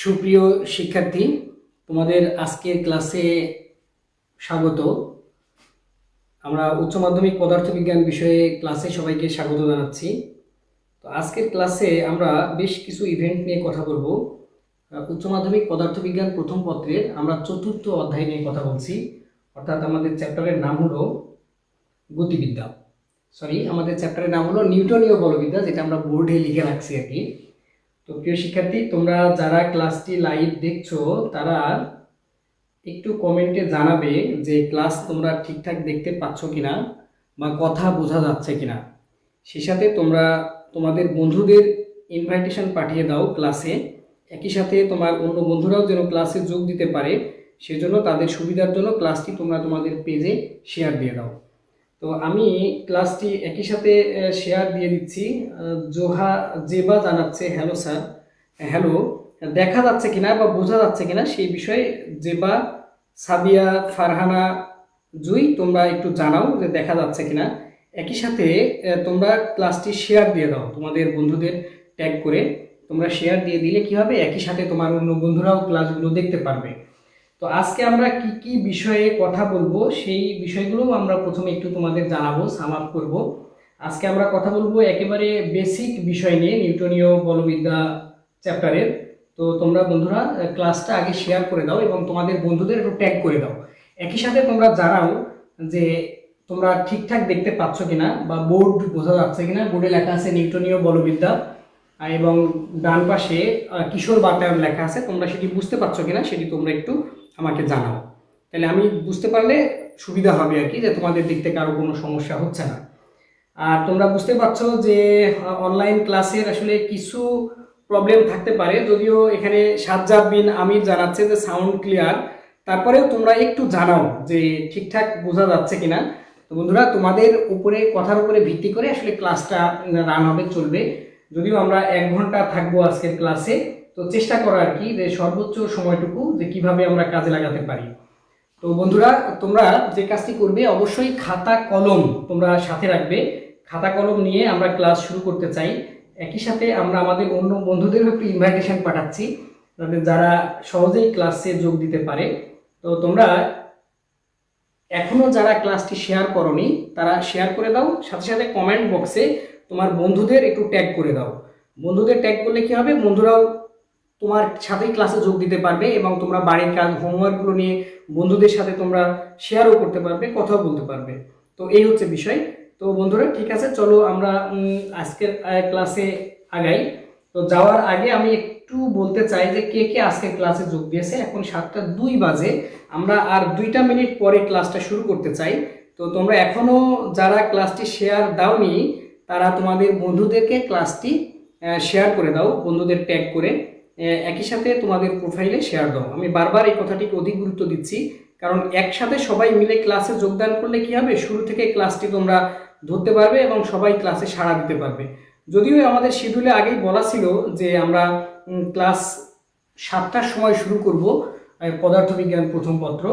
সুপ্রিয় শিক্ষার্থী, তোমাদের আজকের ক্লাসে স্বাগত। আমরা উচ্চ মাধ্যমিক পদার্থবিজ্ঞান বিষয়ে ক্লাসে সবাইকে স্বাগত জানাচ্ছি। তো আজকের ক্লাসে আমরা বেশ কিছু ইভেন্ট নিয়ে কথা বলবো। উচ্চ মাধ্যমিক পদার্থবিজ্ঞান প্রথম পত্রের আমরা চতুর্থ অধ্যায় নিয়ে কথা বলছি, অর্থাৎ আমাদের চ্যাপ্টারের নাম হলো গতিবিদ্যা। আমাদের চ্যাপ্টারের নাম হলো নিউটনীয় বলবিদ্যা, যেটা আমরা বোর্ডে লিখে রাখছি আর কি। তো প্রিয় শিক্ষার্থী, তোমরা যারা ক্লাসটি লাইভ দেখছো তারা একটু কমেন্টে জানাবে যে ক্লাস তোমরা ঠিকঠাক দেখতে পাচ্ছ কিনা বা কথা বোঝা যাচ্ছে কিনা। সেই সাথে তোমরা তোমাদের বন্ধুদের ইনভাইটেশন পাঠিয়ে দাও ক্লাসে। একই সাথে তোমার অন্য বন্ধুরাও যেন ক্লাসে যোগ দিতে পারে, সেজন্য তাদের সুবিধার জন্য ক্লাসটি তোমরা তোমাদের পেজে শেয়ার দিয়ে দাও। তো আমি ক্লাসটি একই সাথে শেয়ার দিয়ে দিচ্ছি। জেবা জানাচ্ছে হ্যালো স্যার। হ্যালো, দেখা যাচ্ছে কিনা বা বোঝা যাচ্ছে কিনা সেই বিষয়ে জেবা, সাবিয়া, ফারহানা, জুই তোমরা একটু জানাও যে দেখা যাচ্ছে কিনা। একই সাথে তোমরা ক্লাসটি শেয়ার দিয়ে দাও তোমাদের বন্ধুদের ট্যাগ করে। তোমরা শেয়ার দিয়ে দিলে কি হবে, একই সাথে তোমার অন্য বন্ধুরাও ক্লাসগুলো দেখতে পারবে। তো আজকে আমরা কি কি বিষয়ে কথা বলবো সেই বিষয়গুলো আমরা প্রথমে একটু তোমাদের জানাবো, সাম আপ করবো। আজকে আমরা কথা বলবো একেবারে বেসিক বিষয় নিয়ে, নিউটনীয় বলবিদ্যা চ্যাপ্টারের। তো তোমরা বন্ধুরা ক্লাসটা আগে শেয়ার করে দাও এবং তোমাদের বন্ধুদের একটু ট্যাগ করে দাও। একই সাথে তোমরা জানাও যে তোমরা ঠিকঠাক দেখতে পাচ্ছ কিনা বা বোর্ড বোঝা যাচ্ছে কিনা। বোর্ডে লেখা আছে নিউটনীয় বলবিদ্যা এবং ডান পাশে কিশোর বাতায়ন লেখা আছে। তোমরা সেটি বুঝতে পারছো কিনা সেটি তোমরা একটু আমাকে জানাও, তাহলে আমি বুঝতে পারলে সুবিধা হবে আর কি, যে তোমাদের দিক থেকে আরও কোনো সমস্যা হচ্ছে না। আর তোমরা বুঝতে পারছো যে অনলাইন ক্লাসের আসলে কিছু প্রবলেম থাকতে পারে, যদিও এখানে সাজ্জাদ বিন আমির জানাচ্ছে যে সাউন্ড ক্লিয়ার। তারপরেও তোমরা একটু জানাও যে ঠিকঠাক বোঝা যাচ্ছে কিনা। তো বন্ধুরা, তোমাদের উপরে কথার উপরে ভিত্তি করে আসলে ক্লাসটা রান হবে, চলবে। যদিও আমরা 1 ঘন্টা থাকবো আজকের ক্লাসে, তো চেষ্টা করো আর কি যে সর্বোচ্চ সময়টুকু যে কিভাবে আমরা কাজে লাগাতে পারি। তো বন্ধুরা, তোমরা যে কাজটি করবে অবশ্যই খাতা কলম তোমরা সাথে রাখবে। খাতা কলম নিয়ে আমরা ক্লাস শুরু করতে চাই। একই সাথে আমরা আমাদের অন্য বন্ধুদেরও একটু ইনভাইটেশন পাঠাচ্ছি, যারা সহজেই ক্লাসে যোগ দিতে পারে। তো তোমরা এখনো যারা ক্লাসটি শেয়ার করোনি তারা শেয়ার করে দাও, সাথে সাথে কমেন্ট বক্সে তোমার বন্ধুদের একটু ট্যাগ করে দাও। বন্ধুদের ট্যাগ করলে কি হবে, বন্ধুরাও তোমার সাথেই ক্লাসে যোগ দিতে পারবে এবং তোমরা বাড়ির কাজ হোমওয়ার্কগুলো নিয়ে বন্ধুদের সাথে তোমরা শেয়ারও করতে পারবে, কথাও বলতে পারবে। তো এই হচ্ছে বিষয়। তো বন্ধুরা, ঠিক আছে, চলো আমরা আজকের ক্লাসে আগাই। তো যাওয়ার আগে আমি একটু বলতে চাই যে কে কে আজকের ক্লাসে যোগ দিয়েছে। এখন 7টা 2 বাজে, আমরা আর 2টা মিনিট পরে ক্লাসটা শুরু করতে চাই। তো তোমরা এখনো যারা ক্লাসটি শেয়ার দাওনি তারা তোমাদের বন্ধুদেরকে ক্লাসটি শেয়ার করে দাও, বন্ধুদের ট্যাগ করে। একই সাথে তোমাদের প্রোফাইলে শেয়ার দাও। আমি বারবার এই কথাটিকে অধিক গুরুত্ব দিচ্ছি, কারণ একসাথে সবাই মিলে ক্লাসে যোগদান করলে কি হবে, শুরু থেকে ক্লাসটি তোমরা ধরতে পারবে এবং সবাই ক্লাসে সাড়া দিতে পারবে। যদিও আমাদের শিডিউলে আগেই বলা ছিল যে আমরা ক্লাস 7টার সময় শুরু করব পদার্থবিজ্ঞান প্রথম পত্র।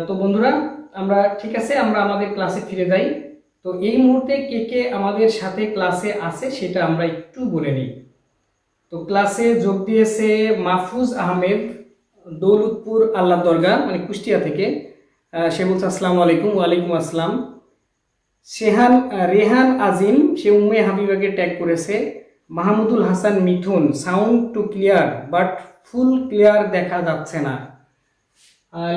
তো বন্ধুরা, আমরা ঠিক আছে, আমরা আমাদের ক্লাসে ফিরে যাই। তো এই মুহূর্তে কে কে আমাদের সাথে ক্লাসে আছে সেটা আমরা একটু বলে নিই। তো ক্লাসে যোগ দিয়েছে মাহফুজ আহমেদ, দৌলতপুর আল্লাহ দরগা, মানে কুষ্টিয়া থেকে। সে বলছে আসসালামু আলাইকুম। ওয়ালাইকুম আসসালাম। রেহান আজিম, সে উম্মে হাবিবাকে ট্যাগ করেছে। Mahmudul Hasan Mithun, sound too clear but full clear দেখা যাচ্ছে না।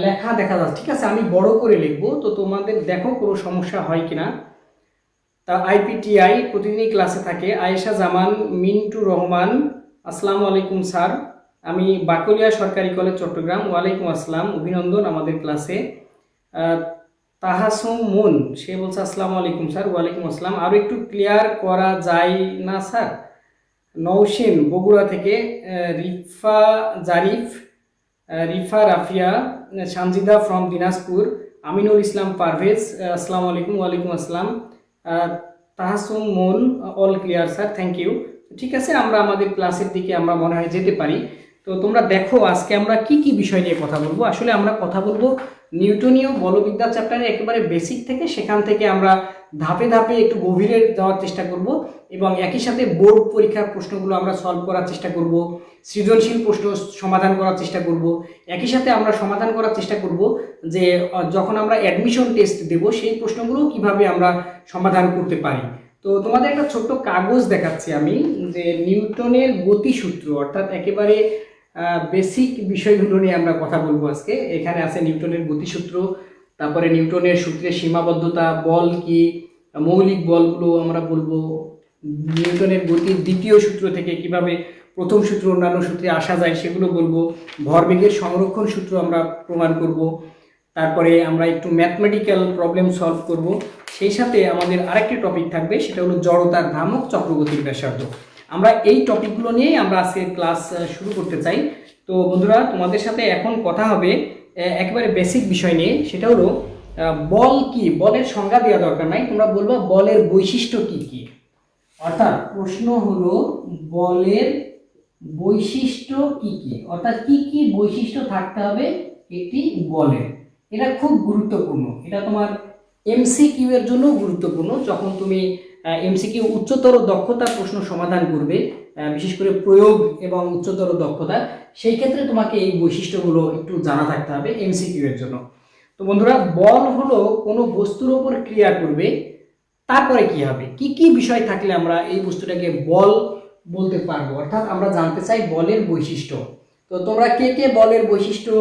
লেখা দেখা যাচ্ছে, ঠিক আছে, আমি বড় করে লিখবো, তো তোমাদের দেখো কোনো সমস্যা হয় কিনা। তা আইপিটিআই প্রতিদিনই ক্লাসে থাকে। আয়েশা জামান, মিন্টু রহমান, আসসালামু আলাইকুম স্যার, আমি বাকলিয়া সরকারি কলেজ চট্টগ্রাম। ওয়ালাইকুম আসসালাম, অভিনন্দন আমাদের ক্লাসে। তাহাসুম মুন, সে বলছে আসসালামু আলাইকুম স্যার। ওয়ালাইকুম আসসালাম। আরও একটু ক্লিয়ার করা যায় না স্যার? নৌসিন বগুড়া থেকে। রিফা জারিফ, রিফা রাফিয়া, সানজিদা ফ্রম দিনাজপুর। আমিনুল ইসলাম পারভেজ, আসসালামু আলাইকুম। ওয়ালাইকুম আসসালাম। Tahasum Moon, all clear sir, thank you. ঠিক আছে, আমরা আমাদের ক্লাসের দিকে আমরা মনে হয় যেতে পারি। তো তোমরা দেখো আজকে আমরা কি কি বিষয় নিয়ে কথা বলবো। আসলে আমরা কথা বলবো নিউটনীয় বলবিদ্যা চ্যাপ্টারে একেবারে বেসিক থেকে, সেখান থেকে আমরা ধাপে ধাপে একটু গভীরে যাওয়ার চেষ্টা করব এবং একই সাথে বোর্ড পরীক্ষার প্রশ্নগুলো আমরা সলভ করার চেষ্টা করব, সৃজনশীল প্রশ্ন সমাধান করার চেষ্টা করব। একই সাথে আমরা সমাধান করার চেষ্টা করব যে যখন আমরা অ্যাডমিশন টেস্ট দেব সেই প্রশ্নগুলো কিভাবে আমরা সমাধান করতে পারি। তো তোমাদের একটা ছোট্ট কাগজ দেখাচ্ছি আমি, যে নিউটনের গতিসূত্র অর্থাৎ একেবারে বেসিক বিষয়গুলো নিয়ে আমরা কথা বলবো আজকে। এখানে আছে নিউটনের গতিসূত্র, তারপরে নিউটনের সূত্রের সীমাবদ্ধতা, বল কি, মৌলিক বলগুলো আমরা বলবো, নিউটনের গতির দ্বিতীয় সূত্র থেকে কিভাবে প্রথম সূত্র অন্যান্য সূত্রে আসা যায় সেগুলো বলবো, ভরবেগের সংরক্ষণ সূত্র আমরা প্রমাণ করব, তারপরে আমরা একটু ম্যাথমেটিক্যাল প্রবলেম সলভ করব। সেই সাথে আমাদের আরেকটি টপিক থাকবে, সেটা হলো জড়তার ভ্রামক চক্রগতির ব্যাসার্ধ। আমরা এই টপিকগুলো নিয়েই আমরা আজকে ক্লাস শুরু করতে চাই। তো বন্ধুরা, তোমাদের সাথে এখন কথা হবে একেবারে বেসিক বিষয় নিয়ে, সেটা হলো বল কি। বলের সংজ্ঞা দেওয়া দরকার নাই, তোমরা বলবো বলের বৈশিষ্ট্য কি কি। অর্থাৎ প্রশ্ন হলো বলের বৈশিষ্ট্য কি কি, অর্থাৎ কি কি বৈশিষ্ট্য থাকতে হবে একটি বলের। এটা খুব গুরুত্বপূর্ণ, এটা তোমার এমসিকিউ এর জন্য গুরুত্বপূর্ণ। যখন তুমি এমসিকিউ উচ্চতর দক্ষতার প্রশ্ন সমাধান করবে, বিশেষ করে প্রয়োগ এবং উচ্চতর দক্ষতা, সেই ক্ষেত্রে তোমাকে এই বৈশিষ্ট্যগুলো একটু জানা থাকতে হবে এমসিকিউ এর জন্য। তো বন্ধুরা, বল হলো কোনো বস্তুর ওপর ক্রিয়া করবে, তারপরে কি হবে, কি কি বিষয় থাকলে আমরা এই বস্তুটাকে বল বলতে পারবো, অর্থাৎ আমরা জানতে চাই বলের বৈশিষ্ট্য। তো তোমরা কে কে বলের বৈশিষ্ট্য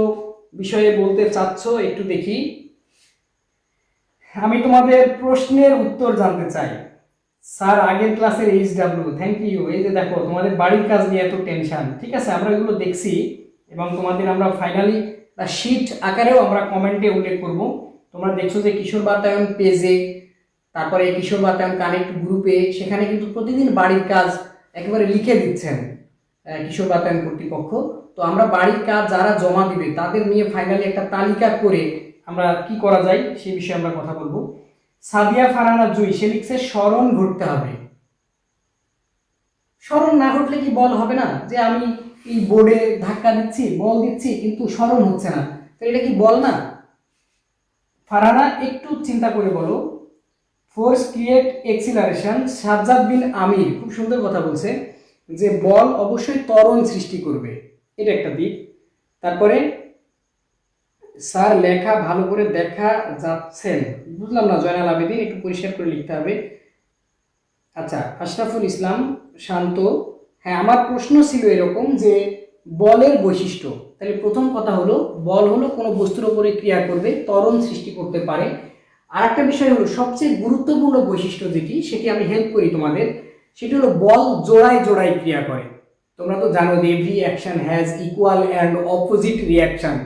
বিষয়ে বলতে চাচ্ছ একটু দেখি। আমি তোমাদের প্রশ্নের উত্তর জানতে চাই। স্যার আগের ক্লাসের HW, থ্যাংক ইউ। এই যে দেখো তোমাদের বাড়ির কাজ নিয়ে এত টেনশন, ঠিক আছে, আমরা এগুলো দেখছি এবং তোমাদের আমরা ফাইনালি শীট আকারেও আমরা কমেন্টে উল্লেখ করব। তোমরা দেখছো যে কিশোর বাতায়ন পেজে, তারপরে কিশোর বাতায়ন কানেক্ট গ্রুপে, সেখানে কিন্তু প্রতিদিন বাড়ির কাজ একেবারে লিখে দিচ্ছেন কিশোর বাতায়ন কর্তৃপক্ষ। তো আমরা বাড়ির কাজ যারা জমা দিবে তাদের নিয়ে ফাইনালি একটা তালিকা করে আমরা কি করা যায় সেই বিষয়ে আমরা কথা বলবো। সাদিয়া ফারহানা জুই, সে লিখছে স্মরণ ঘটতে হবে। স্মরণ না ঘটলে কি বল হবে না? যে আমি এই বোর্ডে ধাক্কা দিচ্ছি, বল দিচ্ছি, কিন্তু স্মরণ হচ্ছে না, তো এটা কি বল না? ফারহানা একটু চিন্তা করে বলো। ফোর্স ক্রিয়েট এক্সিলারেশন, সাজ্জাদ বিন আমির খুব সুন্দর কথা বলছে যে বল অবশ্যই ত্বরণ সৃষ্টি করবে, এটা একটা দিক। তারপরে স্যার লেখা ভালো করে দেখা যাচ্ছেন, বুঝলাম না জয়নাল আবেদিন, একটু পরিষ্কার করে লিখতে হবে। আচ্ছা, আশরাফুল ইসলাম শান্ত, হ্যাঁ আমার প্রশ্ন ছিল এরকম যে বলের বৈশিষ্ট্য। তাহলে প্রথম কথা হলো বল হলো কোনো বস্তুর উপরে ক্রিয়া করবে, ত্বরণ সৃষ্টি করতে পারে। আর একটা বিষয় হলো সবচেয়ে গুরুত্বপূর্ণ বৈশিষ্ট্য যেটি, সেটি আমি হেল্প করি তোমাদের, সেটি হলো বল জোড়ায় জোড়ায় ক্রিয়া করে। তোমরা তো জানো যে every action has equal and opposite reaction,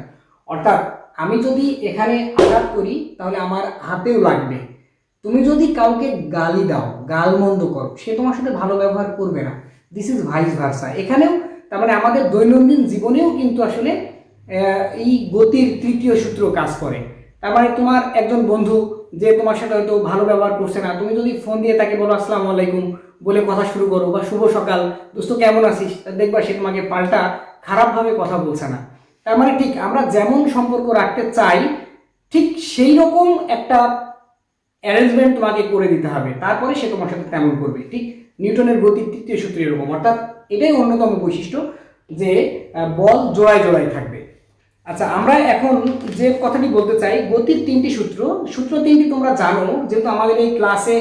অর্থাৎ আমি যদি এখানে আঘাত করি তাহলে আমার হাতেও লাগবে। তুমি যদি কাউকে গালি দাও, গালমন্দ করো, সে তোমার সাথে ভালো ব্যবহার করবে না। This is vice versa. এখানেও তার মানে আমাদের দৈনন্দিন জীবনেও কিন্তু আসলে এই গতির তৃতীয় সূত্র কাজ করে। তার মানে তোমার একজন বন্ধু যে তোমার সাথে হয়তো ভালো ব্যবহার করছে না, তুমি যদি ফোন দিয়ে তাকে বলো আসসালামু আলাইকুম বলে কথা শুরু করো, বা শুভ সকাল দোস্ত কেমন আছিস, দেখবা সে তোমাকে পাল্টা খারাপভাবে কথা বলছে না। তার মানে ঠিক আমরা যেমন সম্পর্ক রাখতে চাই, ঠিক সেই রকম একটা অ্যারেঞ্জমেন্ট তোমাকে করে দিতে হবে, তারপরে সে তোমার সাথে তেমন করবে। ঠিক নিউটনের গতির তৃতীয় সূত্র এরকম, অর্থাৎ এটাই অন্যতম বৈশিষ্ট্য যে বল জোড়ায় জোড়ায় থাকবে। আচ্ছা, আমরা এখন যে কথাটি বলতে চাই, গতির তিনটি সূত্র, সূত্র তিনটি তোমরা জানো, যেহেতু আমাদের এই ক্লাসে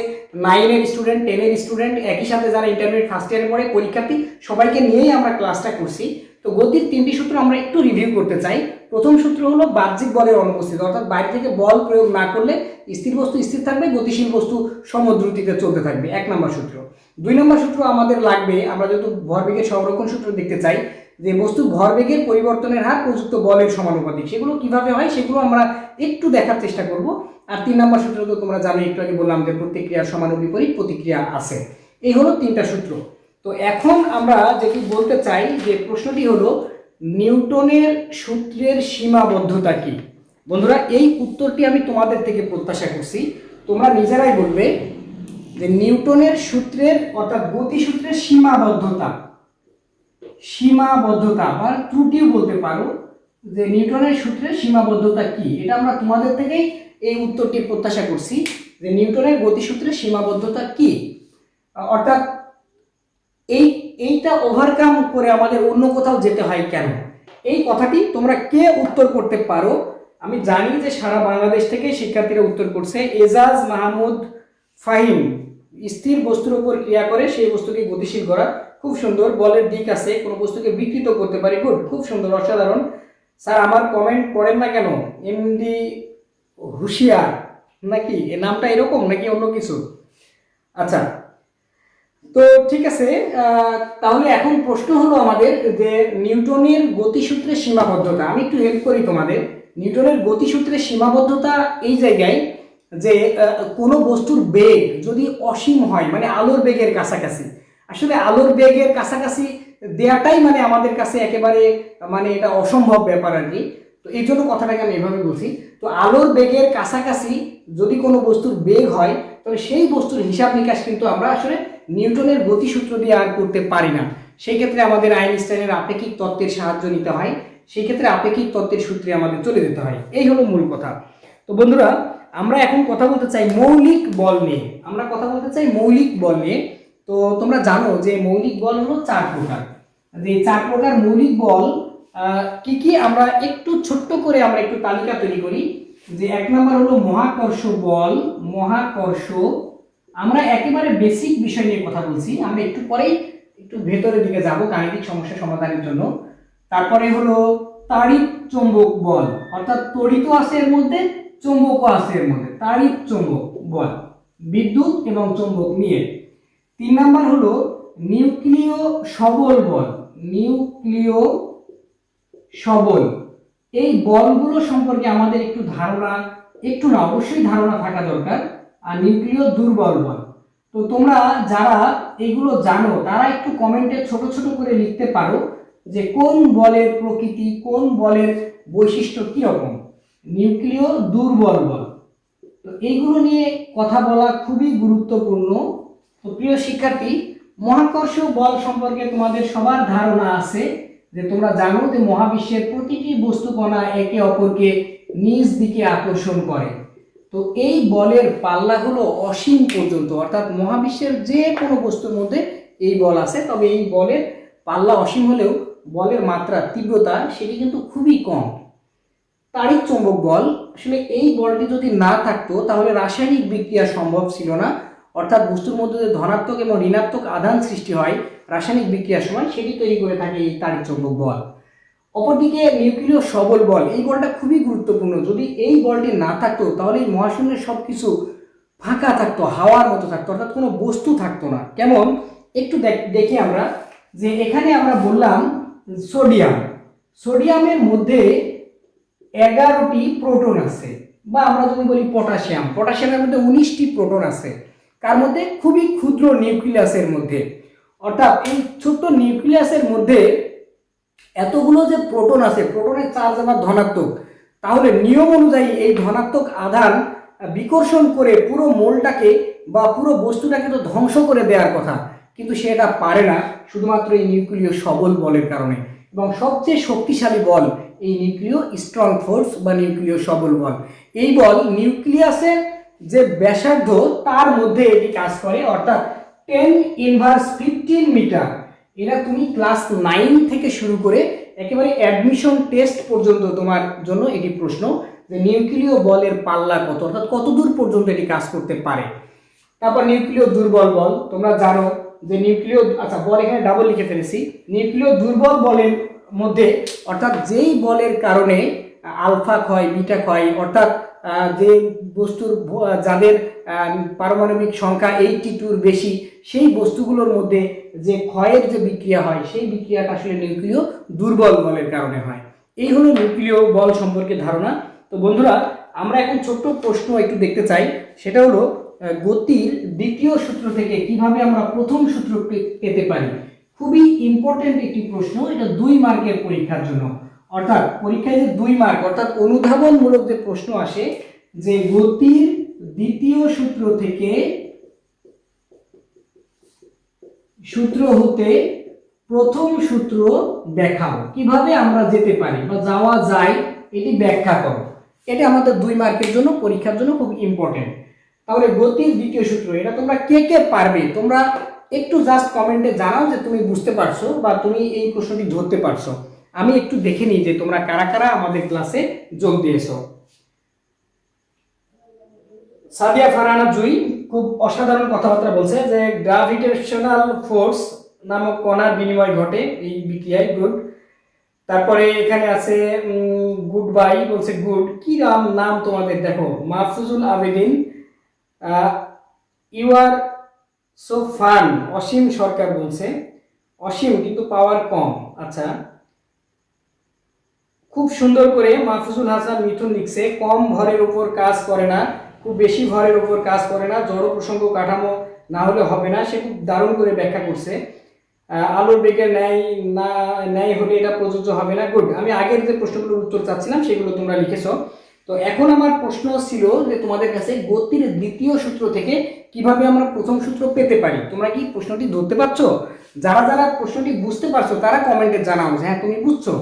9-এর স্টুডেন্ট, 10-এর স্টুডেন্ট, একই সাথে যারা ইন্টারমিডিয়েট ফার্স্ট ইয়ারে পড়ে পরীক্ষার্থী, সবাইকে নিয়েই আমরা ক্লাসটা করছি। তো গতির তিনটি সূত্র আমরা একটু রিভিউ করতে চাই। প্রথম সূত্র হলো বাহ্যিক বলের অনুপস্থিতি, অর্থাৎ বাইরে থেকে বল প্রয়োগ না করলে স্থির বস্তু স্থির থাকবে, গতিশীল বস্তু সমদ্রুতিতে চলতে থাকবে, 1 নম্বর সূত্র। 2 নম্বর সূত্র আমাদের লাগবে, আমরা যেহেতু ভরবেগের সংরক্ষণ সূত্র দেখতে চাই, যে বস্তু ভরবেগের পরিবর্তনের হার প্রযুক্ত বলের সমানুপাতিক, সেগুলো কিভাবে হয় সেগুলো আমরা একটু দেখার চেষ্টা করব। আর 3 নম্বর সূত্র তো তোমরা জানো, একটু আগে বললাম যে প্রতিক্রিয়ার সমান ও বিপরীত প্রতিক্রিয়া আছে। এই হলো 3টা সূত্র। তো এখন আমরা যেটি বলতে চাই, যে প্রশ্নটি হলো নিউটনের সূত্রের সীমাবদ্ধতা কি। বন্ধুরা, এই উত্তরটি আমি তোমাদের থেকে প্রত্যাশা করছি, তোমরা নিজেরাই বলবে যে নিউটনের সূত্রের অর্থাৎ গতিসূত্রের সীমাবদ্ধতা সীমাবদ্ধতা বা ত্রুটিও বলতে পারো, যে নিউটনের সূত্রের সীমাবদ্ধতা কি, এটা আমরা তোমাদের থেকেই এই উত্তরটি প্রত্যাশা করছি যে নিউটনের গতিসূত্রের সীমাবদ্ধতা কি, অর্থাৎ এইটা ওভারকাম করে আমাদের অন্য কোথাও যেতে হয় কেন, এই কথাটি তোমরা কে উত্তর করতে পারো। আমি জানি যে সারা বাংলাদেশ থেকে শিক্ষার্থীরা উত্তর করছে। এজাজ মাহমুদ ফাহিম, স্থির বস্তুর উপর ক্রিয়া করে সেই বস্তুকে গতিশীল করা, খুব সুন্দর। বলের দিক আছে, কোনো বস্তুকে বিকৃত করতে পারি, গুড, খুব সুন্দর, অসাধারণ। স্যার আমার কমেন্ট পড়েন না কেন? এমডি হুশিয়ার নাকি, এ নামটা এরকম নাকি অন্য কিছু? আচ্ছা, তো ঠিক আছে। তাহলে এখন প্রশ্ন হলো আমাদের যে নিউটনের গতিসূত্রের সীমাবদ্ধতা। আমি একটু হেল্প করি তোমাদের। নিউটনের গতিসূত্রের সীমাবদ্ধতা এই জায়গায় যে কোনো বস্তুর বেগ যদি অসীম হয়, মানে আলোর বেগের কাছাকাছি, আসলে আলোর বেগের কাছাকাছি দেয়াটাই মানে আমাদের কাছে একেবারে মানে এটা অসম্ভব ব্যাপার আর কি। তো এই জন্য কথাটাকে আমি এভাবে বলছি। তো আলোর বেগের কাছাকাছি যদি কোনো বস্তুর বেগ হয়, তবে সেই বস্তুর হিসাব নিকাশ কিন্তু আমরা আসলে নিউটনের গতিসূত্র দিয়ে আর করতে পারি না। সেই ক্ষেত্রে আমাদের আইনস্টাইনের আপেক্ষিক তত্ত্বের সাহায্য নিতে হয়, সেই ক্ষেত্রে আপেক্ষিক তত্ত্বের সূত্রে আমাদের চলে যেতে হয়। এই হলো মূল কথা। তো বন্ধুরা, আমরা এখন কথা বলতে চাই মৌলিক বল নিয়ে। আমরা কথা বলতে চাই মৌলিক বল নিয়ে। তো তোমরা জানো যে মৌলিক বল হলো 4 প্রকার। যে 4 প্রকার মৌলিক বল কি কি, আমরা একটু ছোট্ট করে আমরা একটু তালিকা তৈরি করি। যে 1 নম্বর হলো মহাকর্ষ বল। মহাকর্ষ, আমরা একেবারে বেসিক বিষয় নিয়ে কথা বলছি, আমরা একটু পরেই একটু ভেতরের দিকে যাব গাণিতিক সমস্যা সমাধানের জন্য। তারপরে হলো তাড়িৎ চৌম্বক বল, অর্থাৎ তড়িৎ আছে এর মধ্যে, চৌম্বকও আছে এর মধ্যে, তাড়িৎ চৌম্বক বল, বিদ্যুৎ এবং চৌম্বক নিয়ে। 3 নাম্বার হলো নিউক্লিয় সবল বল। নিউক্লিয় সবল, এই বলগুলো সম্পর্কে আমাদের একটু ধারণা, একটু না অবশ্যই ধারণা থাকা দরকার। আর নিউক্লিয় দুর্বল বল, তো তোমরা যারা এগুলো জানো তারা একটু কমেন্টে ছোট ছোট করে লিখতে পারো যে কোন বলের প্রকৃতি, কোন বলের বৈশিষ্ট্য কি রকম। নিউক্লিয় দুর্বল বল, তো এইগুলো নিয়ে কথা বলা খুবই গুরুত্বপূর্ণ। তো প্রিয় শিক্ষার্থী, মহাকর্ষ বল সম্পর্কে তোমাদের সবার ধারণা আছে, যে তোমরা জানো যে মহাবিশ্বের প্রতিটি বস্তুকণা একে অপরকে নিজ দিকে আকর্ষণ করে। তো এই বলের পাল্লা হলো অসীম পর্যন্ত, অর্থাৎ মহাবিশ্বের যে কোনো বস্তুর মধ্যে এই বল আছে, তবে এই বলের পাল্লা অসীম হলেও বলের মাত্রা, তীব্রতা সেটি কিন্তু খুবই কম। তাড়িৎ চৌম্বক বল, আসলে এই বলটি যদি না থাকতো তাহলে রাসায়নিক বিক্রিয়া সম্ভব ছিল না, অর্থাৎ বস্তুর মধ্যে যে ধনাত্মক এবং ঋণাত্মক আধান সৃষ্টি হয় রাসায়নিক বিক্রিয়ার সময়, সেটি তৈরি করে থাকে এই তাড়িৎ চৌম্বক বল। অপরদিকে নিউক্লিয় সবল বল, এই বলটা খুবই গুরুত্বপূর্ণ। যদি এই বলটি না থাকতো তাহলে এই মহাশূন্যের সবকিছু ফাঁকা থাকতো, হাওয়ার মতো থাকতো, অর্থাৎ কোনো বস্তু থাকতো না। কেমন একটু দেখি আমরা, যে এখানে আমরা বললাম সোডিয়াম, সোডিয়ামের মধ্যে 11টি প্রোটন আছে, বা আমরা যদি বলি পটাশিয়াম, পটাশিয়ামের মধ্যে 19টি প্রোটন আছে, কার মধ্যে? খুবই ক্ষুদ্র নিউক্লিয়াসের মধ্যে। অর্থাৎ এই ছোট্ট নিউক্লিয়াসের মধ্যে এতগুলো যে প্রোটন আছে, প্রোটনের চার্জ আবার ধনাত্মক, তাহলে নিয়ম অনুযায়ী এই ধনাত্মক আধান বিকর্ষণ করে পুরো মোলটাকে বা পুরো বস্তুটাকে তো ধ্বংস করে দেওয়ার কথা, কিন্তু সেটা পারে না, শুধুমাত্র এই নিউক্লিয় সবল বলের কারণে। এবং সবচেয়ে শক্তিশালী বল এই নিউক্লিয় স্ট্রং ফোর্স বা নিউক্লিয় সবল বল। এই বল নিউক্লিয়াসের যে ব্যাসার্ধ তার মধ্যে এটি কাজ করে, অর্থাৎ 10⁻15 মিটার। এটা তুমি ক্লাস 9 থেকে শুরু করে একেবারে অ্যাডমিশন টেস্ট পর্যন্ত তোমার জন্য এটি প্রশ্ন, যে নিউক্লিয় বলের পাল্লা কত, অর্থাৎ কত দূর পর্যন্ত এটি কাজ করতে পারে। তারপর নিউক্লিয় দুর্বল বল, তোমরা জানো যে নিউক্লিয়, আচ্ছা বল এখানে ডাবল লিখে ফেলেছি, নিউক্লিয় দুর্বল বলের মধ্যে, অর্থাৎ যেই বলের কারণে আলফা ক্ষয়, বিটা ক্ষয়, অর্থাৎ যে বস্তুর যাদের পারমাণবিক সংখ্যা 82-র বেশি, সেই বস্তুগুলোর মধ্যে যে ক্ষয়ের যে বিক্রিয়া হয়, সেই বিক্রিয়াটা আসলে নিউক্লিয় দুর্বল বলের কারণে হয়। এই হলো নিউক্লিয় বল সম্পর্কে ধারণা। তো বন্ধুরা, আমরা এখন ছোট্ট প্রশ্ন একটু দেখতে চাই, সেটা হলো গতির দ্বিতীয় সূত্র থেকে কিভাবে আমরা প্রথম সূত্র পেতে পারি। খুবই ইম্পর্টেন্ট একটি প্রশ্ন, এটা 2 মার্কের পরীক্ষার জন্য, অর্থাৎ পরীক্ষায় যে 2 মার্ক, অর্থাৎ অনুধাবনমূলক যে প্রশ্ন আসে, যে গতির দ্বিতীয় সূত্র থেকে সূত্র হতে প্রথম সূত্র দেখাও, কিভাবে আমরা যেতে পারি বা যাওয়া যায় এটি ব্যাখ্যা করো। এটা আমাদের 2 মার্কের জন্য, পরীক্ষার জন্য খুব ইম্পর্টেন্ট। তাহলে গতির দ্বিতীয় সূত্র, এটা তোমরা কে কে পারবে তোমরা একটু জাস্ট কমেন্টে জানাও যে তুমি বুঝতে পারছো বা তুমি এই প্রশ্নটি ধরতে পারছো। আমি একটু দেখে নিই যে তোমরা কারা কারা আমাদের ক্লাসে যোগ দিয়েছো। সাদিয়া ফারহানা জুই খুব অসাধারণ কথাবার্তা বলছে যে গ্রাভিটেশনাল ফোর্স নামক কণার বিনিময় ঘটে এই বিক্রিয়ায়, গুড। তারপরে এখানে আছে গুড বাই বলছে, গুড। কি নাম তোমাদের, দেখো Mahfuzul Abedin, you are so fun. Asim Sarkar বলছে, অসীম কিন্তু পাওয়ার কম। আচ্ছা, খুব সুন্দর করে মাহফুজুল হাসান মিথুন লিখছে, কম ভরের উপর কাজ করে না, খুব বেশি ভরের উপর কাজ করে না, জড় প্রসঙ্গ কাঠামো না হলে হবে না। সে খুব দারুণ করে ব্যাখ্যা করছে। আলোর বেগের ন্যায় হলে এটা প্রযোজ্য হবে না, গুড। আমি আগের যে প্রশ্নগুলোর উত্তর চাচ্ছিলাম সেগুলো তোমরা লিখেছো। তো এখন আমার প্রশ্ন ছিল যে তোমাদের কাছে গতির দ্বিতীয় সূত্র থেকে কিভাবে আমরা প্রথম সূত্র পেতে পারি। তোমরা কি প্রশ্নটি ধরতে পারছো? যারা যারা প্রশ্নটি বুঝতে পারছো তারা কমেন্টে জানাও যে হ্যাঁ তুমি বুঝছো,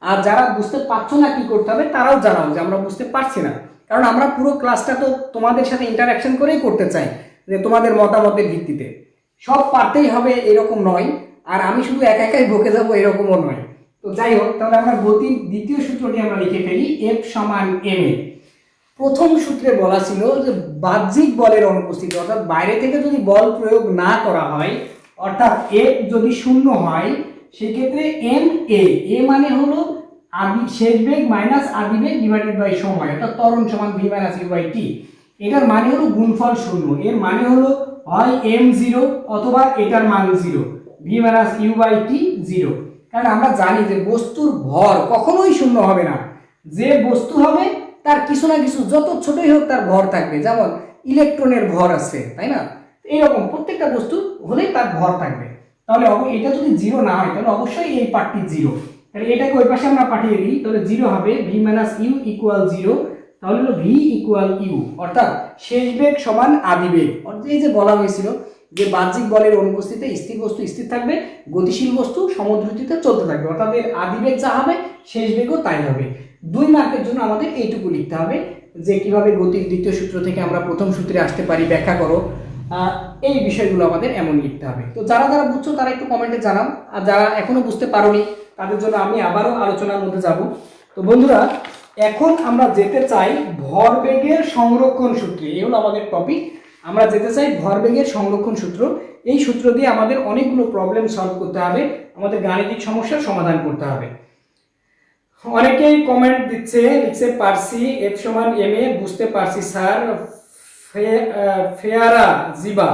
আর যারা বুঝতে পারছো না কি করতে হবে তারাও জানাও যে আমরা বুঝতে পারছি না। কারণ আমরা পুরো ক্লাসটা তো তোমাদের সাথে ইন্টারাকশন করেই করতে চাই, যে তোমাদের মতামতের ভিত্তিতে। সব পারতেই হবে এরকম নয়, আর আমি শুধু একাই বকে যাবো এরকমও নয়। তো যাই হোক, তাহলে আমরা গতির দ্বিতীয় সূত্রটি আমরা লিখে ফেলি, F সমান ma। প্রথম সূত্রে বলা ছিল যে বাহ্যিক বলের অনুপস্থিতি, অর্থাৎ বাইরে থেকে যদি বল প্রয়োগ না করা হয়, অর্থাৎ F যদি শূন্য হয়, সেক্ষেত্রে ma মানে হলো শেষ বেগ মাইনাস আদি বেগ ডিভাইডেড বাই সময়, অর্থাৎ ত্বরণ সমান v minus u by t। এটার মানে হলো গুণফল শূন্য। এর মানে হলো হয় m0 অথবা এটার মান 0, v minus u by t 0। কারণ আমরা জানি যে বস্তুর ভর কখনোই শূন্য হবে না। যে বস্তু হবে তার কিছু না কিছু, যত ছোটই হোক তার ভর থাকবে। যেমন ইলেকট্রনের ভর আছে, তাই না? এইরকম প্রত্যেকটা বস্তু হলেই তার ভর থাকবে। তাহলে এটা যদি 0 না হয় তাহলে অবশ্যই এই পার্টটি 0। তাহলে এটাকে ওই পাশে আমরা পাঠিয়ে দিই, তাহলে 0 হবে, v মাইনাস ইউ ইকুয়াল 0। তাহলে হলো v ইকুয়াল ইউ, অর্থাৎ শেষ বেগ সমান আদি বেগ। অর্থাৎ এই যে বলা হয়েছিল যে বাহ্যিক বলের অনুপস্থিতিতে স্থির বস্তু স্থির থাকবে, গতিশীল বস্তু সমদ্রুতিতে চলতে থাকবে, অর্থাৎ এর আদি বেগ যা হবে শেষ বেগও তাই হবে। 2 মার্কের জন্য আমাদের এইটুকু লিখতে হবে যে কিভাবে গতির দ্বিতীয় সূত্র থেকে আমরা প্রথম সূত্রে আসতে পারি, ব্যাখ্যা করো। এই বিষয়গুলো আমাদের এমন লিখতে হবে। তো যারা যারা বুঝছো তারা একটু কমেন্টে জানাও, আর যারা এখনো বুঝতে পারোনি তাদের জন্য আমি আবারও আলোচনার মধ্যে যাব। তো বন্ধুরা, এখন আমরা যেতে চাই ভরবেগের সংরক্ষণ সূত্রে। এই হলো আমাদের টপিক। আমরা যেতে চাই ভরবেগের সংরক্ষণ সূত্র। এই সূত্র দিয়ে আমাদের অনেকগুলো প্রবলেম সলভ করতে হবে, আমাদের গাণিতিক সমস্যার সমাধান করতে হবে। অনেকেই কমেন্ট দিচ্ছে, লিখছে পারছি, F সমান ma, বুঝতে পারছি স্যার। ফেয়ারা জিবা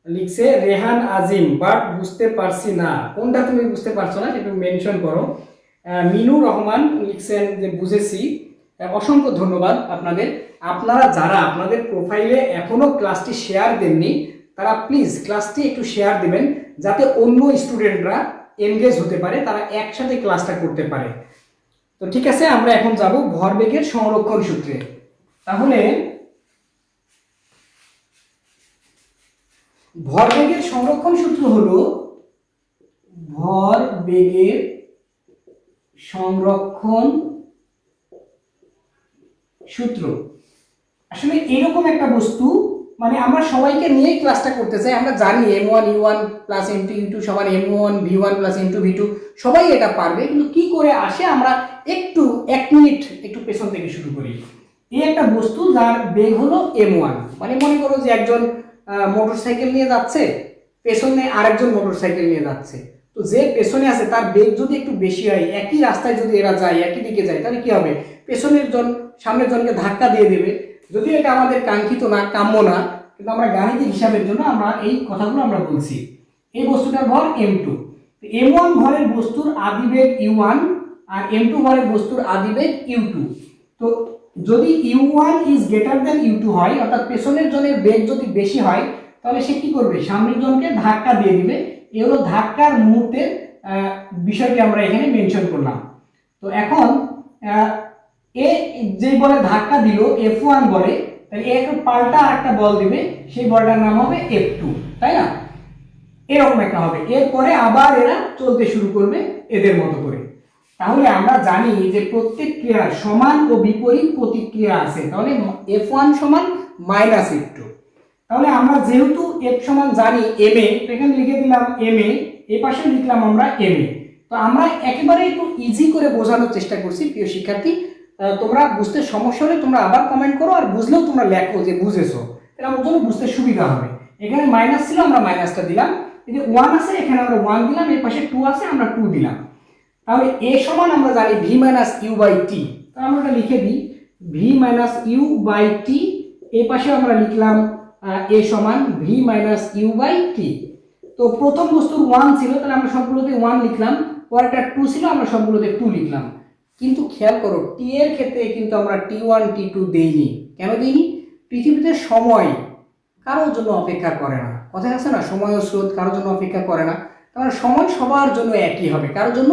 লিখছে, রেহান আজিম, বাট বুঝতে পারছি না। কোনটা তুমি বুঝতে পারছো না সেটা মেনশন করো। মিনুর রহমান লিখছেন যে বুঝেছি। অসংখ্য ধন্যবাদ আপনাদের। আপনারা যারা আপনাদের প্রোফাইলে এখনো ক্লাসটি শেয়ার দেননি তারা প্লিজ ক্লাসটি একটু শেয়ার দিবেন, যাতে অন্য স্টুডেন্টরা এনগেজ হতে পারে, তারা একসাথে ক্লাসটা করতে পারে। তো ঠিক আছে, আমরা এখন যাব ভরবেগের সংরক্ষণ সূত্রে। তাহলে ভরবেগের সংরক্ষণ সূত্র হলো ভরবেগের সংরক্ষণ সূত্র। আসলে এরকম একটা বস্তু, মানে আমরা সবাইকে নিয়ে ক্লাসটা করতে চাই। আমরা জানি m1 u1 plus m2 u2 সমান m1 v1 plus m2 v2, সবাই এটা পারবে। কিন্তু কি করে আসে আমরা একটু 1 মিনিট একটু পেছন থেকে শুরু করি। এই একটা বস্তু যার বেগ হলো m1, মানে মনে করো যে একজন মোটরসাইকেল নিয়ে যাচ্ছে, পেছনে আরেকজন মোটরসাইকেল নিয়ে যাচ্ছে। তো যে পেছনে আছে তার বেগ যদি একটু বেশি হয়, একই রাস্তায় যদি এরা যায়, একই দিকে যায়, তাহলে কি হবে? পেছনের জন সামনের জনকে ধাক্কা দিয়ে দেবে। যদিও এটা আমাদের কাঙ্ক্ষিত না, কাম্য না, কিন্তু আমরা গাণিতিক হিসাবের জন্য আমরা এই কথাগুলো আমরা বলছি। এই বস্তুটার ভর m2, m1 ভরের বস্তুর আদিবেগ u1 আর m2 ভরের বস্তুর আদিবেগ u2। তো যদি u1 is greater than u2 হয়, অর্থাৎ পেছনের জনের বেগ যদি বেশি হয়, তাহলে সে কি করবে? সামনের জনকে ধাক্কা দিয়ে দিবে। এই হলো ধাক্কার মুহূর্তের বিষয়টি আমরা এখানে মেনশন করলাম। তো এখন এ যেই বলে ধাক্কা দিল F1 বলে, তাহলে এ একটা পাল্টা আর একটা বল দিবে, সেই বলটার নাম হবে F2, তাই না? এরকম একটা হবে। এরপরে আবার এরা চলতে শুরু করবে এদের মতো করে। তাহলে আমরা জানি যে প্রত্যেক ক্রিয়ার সমান ও বিপরীত প্রতিক্রিয়া আছে। তাহলে F1 সমান -F2। তাহলে আমরা যেহেতু F সমান জানি ma, এখানে লিখে দিলাম ma, এই পাশে লিখলাম আমরা ma। তো আমরা একেবারে একটু ইজি করে বোঝানোর চেষ্টা করছি প্রিয় শিক্ষার্থী। তোমরা বুঝতে সমস্যা হলে তোমরা আবার কমেন্ট করো, আর বুঝলেও তোমরা লেখো যে বুঝেছো, তাহলে আমার জন্য বুঝতে সুবিধা হবে। এখানে মাইনাস ছিল, আমরা মাইনাসটা দিলাম। এই যে 1 আছে, এখানে আমরা 1 দিলাম। এর পাশে 2 আছে, আমরা 2 দিলাম। তাহলে a সমান আমরা জানি v - u/t। তাহলে আমরা এটা লিখে দিই v - u/t। এই পাশে আমরা লিখলাম a সমান v - u/t। তো প্রথম বস্তুর 1 ছিল, তাহলে আমরা সবগুলোতে 1 লিখলাম। পরেরটা 2 ছিল, আমরা সবগুলোতে 2 লিখলাম। কিন্তু খেয়াল করো, t এর ক্ষেত্রে কিন্তু আমরা t1 t2 দেইনি। কেন দেইনি? পৃথিবীতে সময় কারোর জন্য অপেক্ষা করে না। কথা আছে না, সময় ও স্রোত কারোর জন্য অপেক্ষা করে না। তাহলে সময় সবার জন্য একই হবে, কারোর জন্য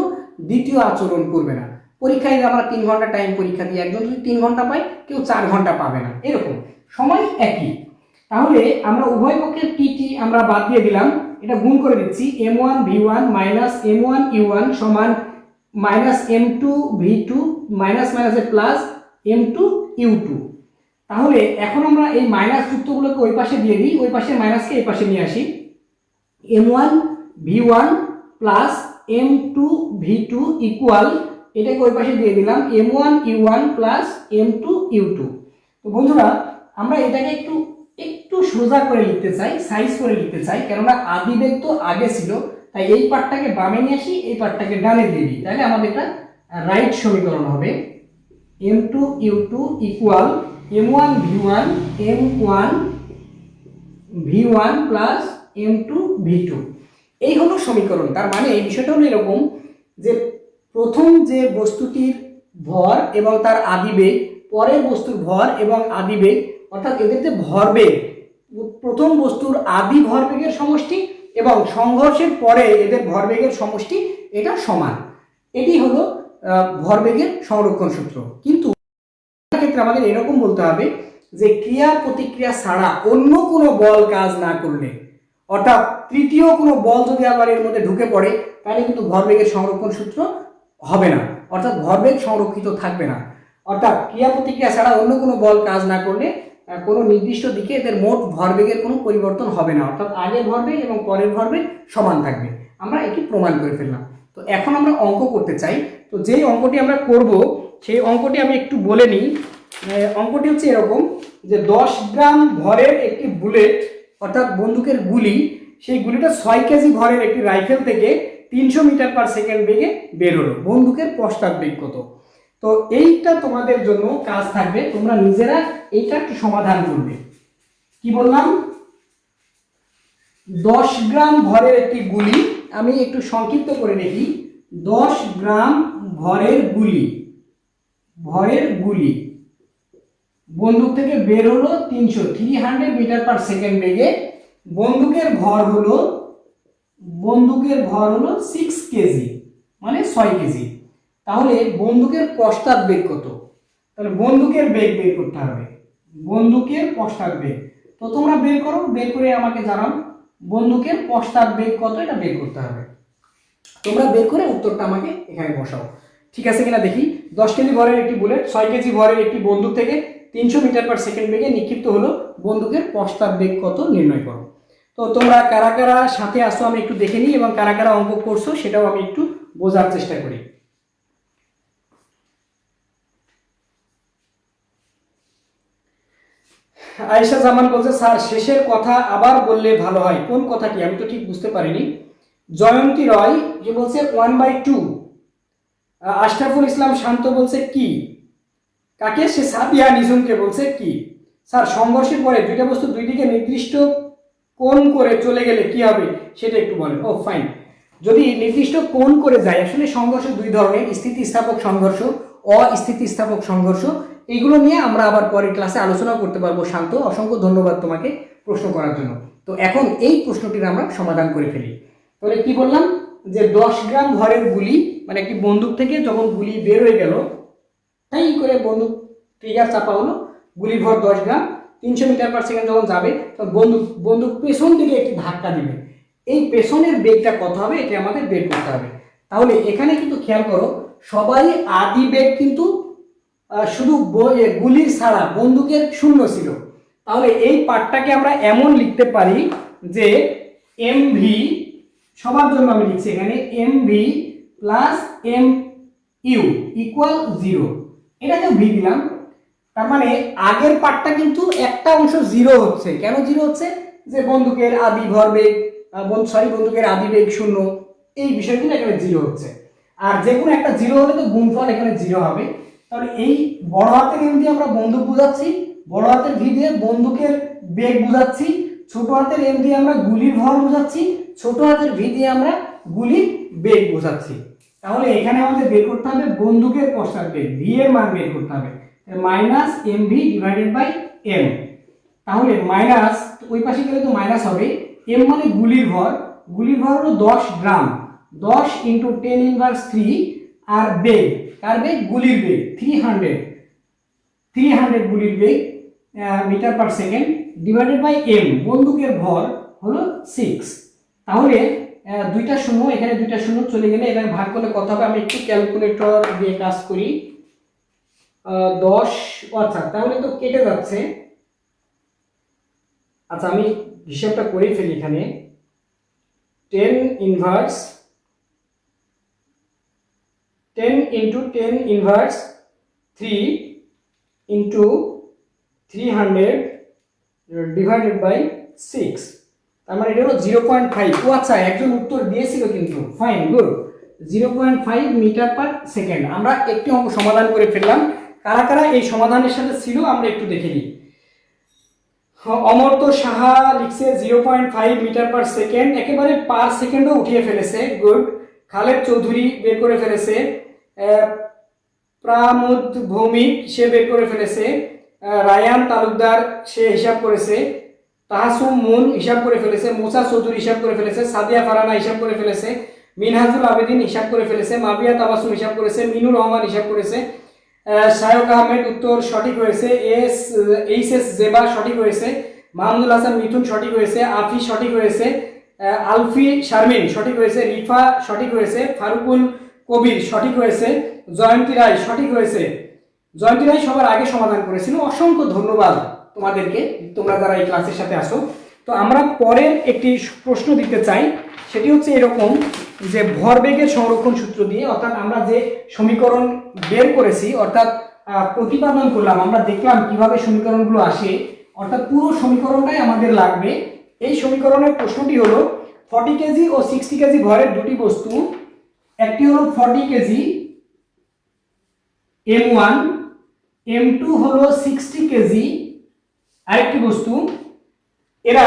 দ্বিতীয় আচরণ করবে না। পরীক্ষায় আমরা 3 ঘন্টা টাইম পরীক্ষা দিই, একজন যদি 3 ঘন্টা পায়, কেউ 4 ঘন্টা পাবে না, এরকম সময় একই। তাহলে আমরা উভয় পক্ষের টি আমরা বাদ দিয়ে দিলাম, এটা গুণ করে দিচ্ছি। m1 v1 m1 u1 সমান -m2 v2 মাইনাস মাইনাসে প্লাস m2 u2। তাহলে এখন আমরা এই মাইনাস যুক্তগুলোকে ওই পাশে দিয়ে দিই, ওই পাশে মাইনাসকে এই পাশে নিয়ে আসি। m1 v1 plus m2 v2 equal, এটাকে ওই পাশে দিয়ে দিলাম m1 u1 plus m2 u2। তো বন্ধুরা, আমরা এটাকে একটু একটু সোজা করে লিখতে চাই, সাইজ করে লিখতে চাই, কেননা আদিবেগ তো আগে ছিল। তাই এই পার্টটাকে বামে নিয়ে আসি, এই পার্টটাকে ডানে দিয়ে দিই, তাহলে আমাদের একটা রাইট সমীকরণ হবে। m2 u2 equal m1 v1 m1 v1 plus m2 v2। এই হলো সমীকরণ। তার মানে এই বিষয়টা হলো এরকম যে প্রথম যে বস্তুটির ভর এবং তার আদিবেগ, পরের বস্তুর ভর এবং আদিবেগ, অর্থাৎ এদের যে ভরবেগ, প্রথম বস্তুর আদি ভরবেগের সমষ্টি এবং সংঘর্ষের পরে এদের ভরবেগের সমষ্টি, এটা সমান। এটি হলো ভরবেগের সংরক্ষণ সূত্র। কিন্তু ক্ষেত্রে আমাদের এরকম বলতে হবে যে ক্রিয়া প্রতিক্রিয়া ছাড়া অন্য কোনো বল কাজ না করলে, অর্থাৎ তৃতীয় কোনো বল যদি আবার এর মধ্যে ঢুকে পড়ে, তাহলে কিন্তু ভরবেগের সংরক্ষণ সূত্র হবে না, অর্থাৎ ভরবেগ সংরক্ষিত থাকবে না। অর্থাৎ ক্রিয়া প্রতিক্রিয়া ছাড়া অন্য কোনো বল কাজ না করলে কোনো নির্দিষ্ট দিকে এদের মোট ভরবেগের কোনো পরিবর্তন হবে না, অর্থাৎ আগের ভরবেগ এবং পরের ভরবেগ সমান থাকবে। আমরা এটি প্রমাণ করে ফেললাম। তো এখন আমরা অঙ্ক করতে চাই। তো যেই অঙ্কটি আমরা করব, সেই অঙ্কটি আমি একটু বলে নিই। অঙ্কটি হচ্ছে এরকম যে 10 গ্রাম ভরের একটি বুলেট, অর্থাৎ বন্দুকের গুলি, সেই গুলিটা 6 কেজি ভরের একটি রাইফেল থেকে 300 মিটার পার সেকেন্ড বেগে বের হলো। বন্দুকের পশ্চাৎ বেগ কত? তো এইটা তোমাদের জন্য কাজ থাকবে, তোমরা নিজেরা এইটা একটু সমাধান করবে। কি বললাম? 10 গ্রাম ভরের একটি গুলি, আমি একটু সংক্ষিপ্ত করে দেখি। 10 গ্রাম ভরের গুলি বন্দুক থেকে বের হলো 300 মিটার পার সেকেন্ড বেগে। বন্দুকের ভর হলো 6 কেজি, মানে 6 কেজি। তাহলে বন্দুকের পশ্চাৎ বেগ কত? তাহলে বন্দুকের বেগ বের করতে হবে, বন্দুকের পশ্চাৎ বেগ। তো তোমরা বের করো, বের করে আমাকে জানাও বন্দুকের পশ্চাৎ বেগ কত, এটা বের করতে হবে। তোমরা বের করে উত্তরটা আমাকে এখানে বসাও, ঠিক আছে কিনা দেখি। 10 কেজি ভরের একটি বুলেট 6 কেজি ভরের একটি বন্দুক থেকে 300 মিটার পার সেকেন্ড বেগে নিক্ষিপ্ত হলো, বন্দুকের পশ্চাৎ বেগ কত নির্ণয় করো। তো তোমরা কারা কারা সাথে আসো আমি একটু দেখে নিই, এবং কারা কারা অঙ্ক করছো সেটাও আমি একটু বোঝার চেষ্টা করি। আয়েশা জামান বলছে, স্যার শেষের কথা আবার বললে ভালো হয়। কোন কথাটি? আমি তো ঠিক বুঝতে পারিনি। জয়ন্তী রয় যে বলছে 1/2। আশরাফুল ইসলাম শান্ত বলছে কি? কাকে? সে সাবিয়া নিঝুমকে বলছে কি? স্যার সংঘর্ষের পরে দুইটা বস্তু দুই দিকে নির্দিষ্ট কোণ করে চলে গেলে কি হবে সেটা একটু বলেন। ও ফাইন, যদি নির্দিষ্ট কোণ করে যায়, আসলে সংঘর্ষ দুই ধরনের, স্থিতিস্থাপক সংঘর্ষ, অস্থিতিস্থাপক সংঘর্ষ। এইগুলো নিয়ে আমরা আবার পরের ক্লাসে আলোচনা করতে পারবো। শান্ত, অসংখ্য ধন্যবাদ তোমাকে প্রশ্ন করার জন্য। তো এখন এই প্রশ্নটির আমরা সমাধান করে ফেলি। তাহলে কি বললাম যে 10 গ্রাম ভরের গুলি, মানে একটি বন্দুক থেকে যখন গুলি বের হয়ে গেল, তাই করে বন্দুক ট্রিগার চাপা হলো, গুলির ভর 10 গ্রাম, 300 মিটার পার সেকেন্ড যখন যাবে তখন বন্দুক পেছন দিকে একটি ধাক্কা দিবে। এই পেছনের বেগটা কত হবে এটা আমাদের বের করতে হবে। তাহলে এখানে কিন্তু খেয়াল করো, সবাই আদি বেগ কিন্তু শুধু গুলির ছাড়া বন্দুকের শূন্য ছিল। তাহলে এই পার্টটাকে আমরা এমন লিখতে পারি যে এমভি, সবার জন্য আমি লিখছি এখানে MV plus M U equal 0, এটাকে ভি দিলাম। তার মানে আগের পার্টটা কিন্তু একটা অংশ 0 হচ্ছে। কেন 0 হচ্ছে? যে বন্দুকের আদি ভরবেগ বন্দুকের আদি বেগ 0, এই বিষয়গুলো এখানে 0 হচ্ছে। আর যে কোনো একটা 0 হলে তো গুণফল এখানে 0 হবে। তাহলে এই বড় হাতের এম দিয়ে আমরা বন্দুক বোঝাচ্ছি, বড় হাতের ভি দিয়ে বন্দুকের বেগ বোঝাচ্ছি, ছোট হাতের এম দিয়ে আমরা গুলির ভর বোঝাচ্ছি, ছোট হাতের ভি দিয়ে আমরা গুলির বেগ বোঝাচ্ছি। তাহলে এখানে আমাদের বের করতে হবে বন্দুকের পশ্চাৎ বেগ, ভি এর মান বের করতে হবে, minus M V divided by M. তাহলে মাইনাস ওই পাশে গেলে তো মাইনাস হবে, এম মানে গুলির ভর, গুলির ভর হলো 10 গ্রাম, 10 ইন্টু 10 ইনভার্স 3, আর বেগ, কার বেগ? গুলির বেগ 300 গুলির বেগ metre per second divided by m, বন্দুকের ভর হলো 6। তাহলে দুইটা শূন্য, এখানে দুইটা শূন্য চলে গেলে এখানে ভাগ করলে কত হবে? আমি একটু ক্যালকুলেটর দিয়ে কাজ করি। 10, আচ্ছা তাহলে তো কেটে যাচ্ছে। আচ্ছা আমি হিসাবটা করে ফেলি এখানে, 10 inverse 10 into 10 inverse 3 into 300 divided by 6, তার মানে এটা হলো 0.5। ও আচ্ছা, একজন উত্তর দিয়েছিল কিন্তু, fine, good, 0.5 metre per second. আমরা একটি অঙ্ক সমাধান করে ফেললাম। কারা কারা এই সমাধানের সাথে ছিল আমরা একটু দেখে নিই। অমর্ত্য সাহা লিখছে 0.5 মিটার পার সেকেন্ড, একেবারে পার সেকেন্ডও উঠিয়ে ফেলেছে, গুড। খালেদ চৌধুরী বের করে ফেলেছে, প্রামোদ ভৌমিক সে বের করে ফেলেছে, রায়ান তালুকদার সে হিসাব করেছে, তাহাসুম মুন হিসাব করে ফেলেছে, মুসা চৌধুরী হিসাব করে ফেলেছে, সাদিয়া ফারানা হিসাব করে ফেলেছে, মিনহাজুল আবেদিন হিসাব করে ফেলেছে, মাবিয়া তাবাসুম হিসাব করেছে, মিনুর রহমান হিসাব করেছে, শায়ক আহমেদ উত্তর সঠিক হয়েছে, এইচ এস জেবা সঠিক হয়েছে, মাহমুদুল হাসান মিথুন সঠিক হয়েছে, আফি সঠিক হয়েছে, আলফি শারমিন সঠিক হয়েছে, রিফা সঠিক হয়েছে, ফারুকুল কবির সঠিক হয়েছে, জয়ন্তী রায় সঠিক হয়েছে। জয়ন্তী রায় সবার আগে সমাধান করেছিল, অসংখ্য ধন্যবাদ তোমাদেরকে, তোমরা যারা এই ক্লাসের সাথে আসো। তো আমরা পরের একটি প্রশ্ন দিতে চাই, সেটি হচ্ছে এরকম যে ভরবেগের সংরক্ষণ সূত্র দিয়ে, অর্থাৎ আমরা যে সমীকরণ বের করেছি, অর্থাৎ প্রতিপাদন করলাম, আমরা দেখলাম কিভাবে সমীকরণগুলো আসে, অর্থাৎ পুরো সমীকরণটাই আমাদের লাগবে। এই সমীকরণের প্রশ্নটি হলো 40 কেজি ও 60 কেজি ভরের দুটি বস্তু, একটি হলো 40 কেজি M1, M2 হলো 60 কেজি আরেকটি বস্তু, এরা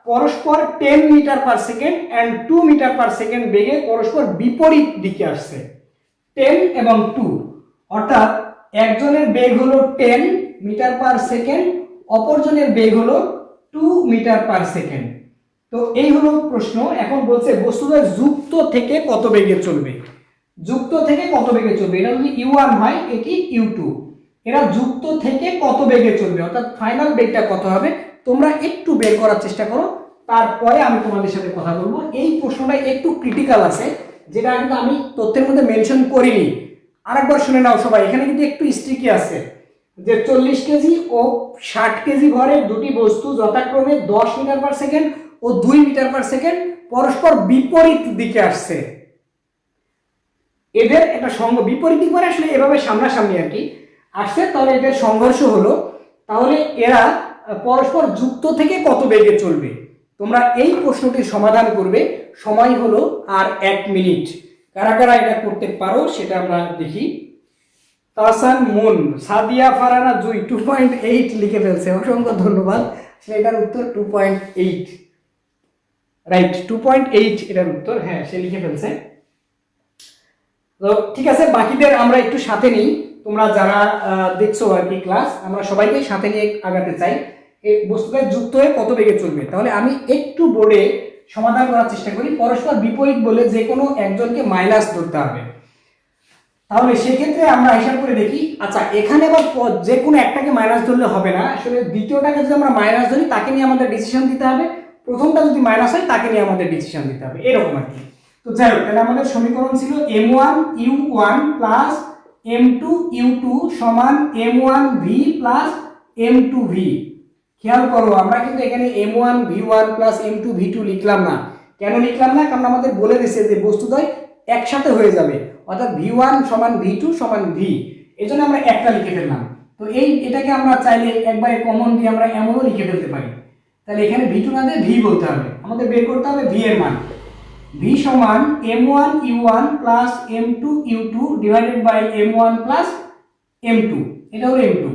পরস্পর 10 metre per second and 2 metre per second বেগে পরস্পর বিপরীত দিকে আসছে, 10 এবং 2, অর্থাৎ একজনের বেগ হলো 10 মিটার পার সেকেন্ড, অপরজনের বেগ হলো 2 মিটার পার সেকেন্ড। তো এই হলো প্রশ্ন। এখন বলছে বস্তুটা যুক্ত থেকে কত বেগে চলবে, যুক্ত থেকে কত বেগে চলবে, এটা যদি U1 হয় এটি U2, এরা যুক্ত থেকে কত বেগে চলবে, অর্থাৎ ফাইনাল বেগটা কত হবে, তোমরা একটু বের করার চেষ্টা করো, তারপরে আমি তোমাদের সাথে কথা বলবো। এই প্রশ্নটা একটু ক্রিটিক্যাল আছে, যেটা কিন্তু আমি তথ্যের মধ্যে মেনশন করিনি, আরেকবার শুনে নাও সবাই, এখানে কিন্তু একটু স্ট্রিকি আছে যে 40 কেজি ও 60 কেজি ভরের দুটি বস্তু যথাক্রমে 10 মিটার পার সেকেন্ড ও 2 মিটার পার সেকেন্ড পরস্পর বিপরীত দিকে আসছে। এদের একটা বিপরীত দিক মানে আসলে এভাবে সামনাসামনি আর কি আসছে, তাহলে এদের সংঘর্ষ হলো, তাহলে এরা পরস্পর যুক্ত থেকে কত বেগে চলবে। তোমরা এই প্রশ্নটির সমাধান করবে, সময় হলো আর 1 মিনিট। কারা কারা এটা করতে পারো সেটা আমরা দেখি। তাহসান মুন, সাদিয়া ফারানা জুই 2.8 লিখে ফেলছে, অসংখ্য ধন্যবাদ। এটার উত্তর 2.8, রাইট, 2.8 এটার উত্তর, হ্যাঁ সে লিখে ফেলছে। তো ঠিক আছে, বাকিদের আমরা একটু সাথে নিই, তোমরা যারা দেখছো আর কি ক্লাস, আমরা সবাইকে সাথে নিয়ে আগাতে চাই। এই বস্তুটা যুক্ত হয়ে কত বেগে চলবে, তাহলে আমি একটু বোর্ডে সমাধান করার চেষ্টা করি। পরস্পর বিপরীত বলে যে কোনো একজনকে মাইনাস ধরতে হবে, তাহলে সেক্ষেত্রে আমরা হিসাব করে দেখি। আচ্ছা এখানে আবার যে কোনো একটাকে মাইনাস ধরলে হবে না, আসলে দ্বিতীয়টাকে যদি আমরা মাইনাস ধরি তাকে নিয়ে আমাদের ডিসিশন দিতে হবে। প্রথমটা যদি মাইনাস হয় তাকে নিয়ে আমাদের ডিসিশন দিতে হবে, এরকম আর কি। তো যাই হোক, তাহলে আমাদের সমীকরণ ছিল m1u1 প্লাস m2u2 সমান m1v প্লাস m2v। খেয়াল করো, আমরা কিন্তু এখানে m1v1 প্লাস m2v2 লিখলাম না। কেন লিখলাম না? কারণ আমাদের বলে দিয়েছে যে বস্তুদ্বয় একসাথে হয়ে যাবে, অর্থাৎ v1 সমান v2 সমান v, এই জন্য আমরা একটা লিখে ফেললাম। তো এটাকে আমরা চাইলে একবারে কমন দিয়ে আমরা এমনও লিখে ফেলতে পারি। তাহলে এখানে v2 না দিয়ে v বলতে হবে, আমাদের বের করতে হবে v এর মান। v সমান m1u1 plus m2u2 divided by m1 plus m2, এটা হলো m2।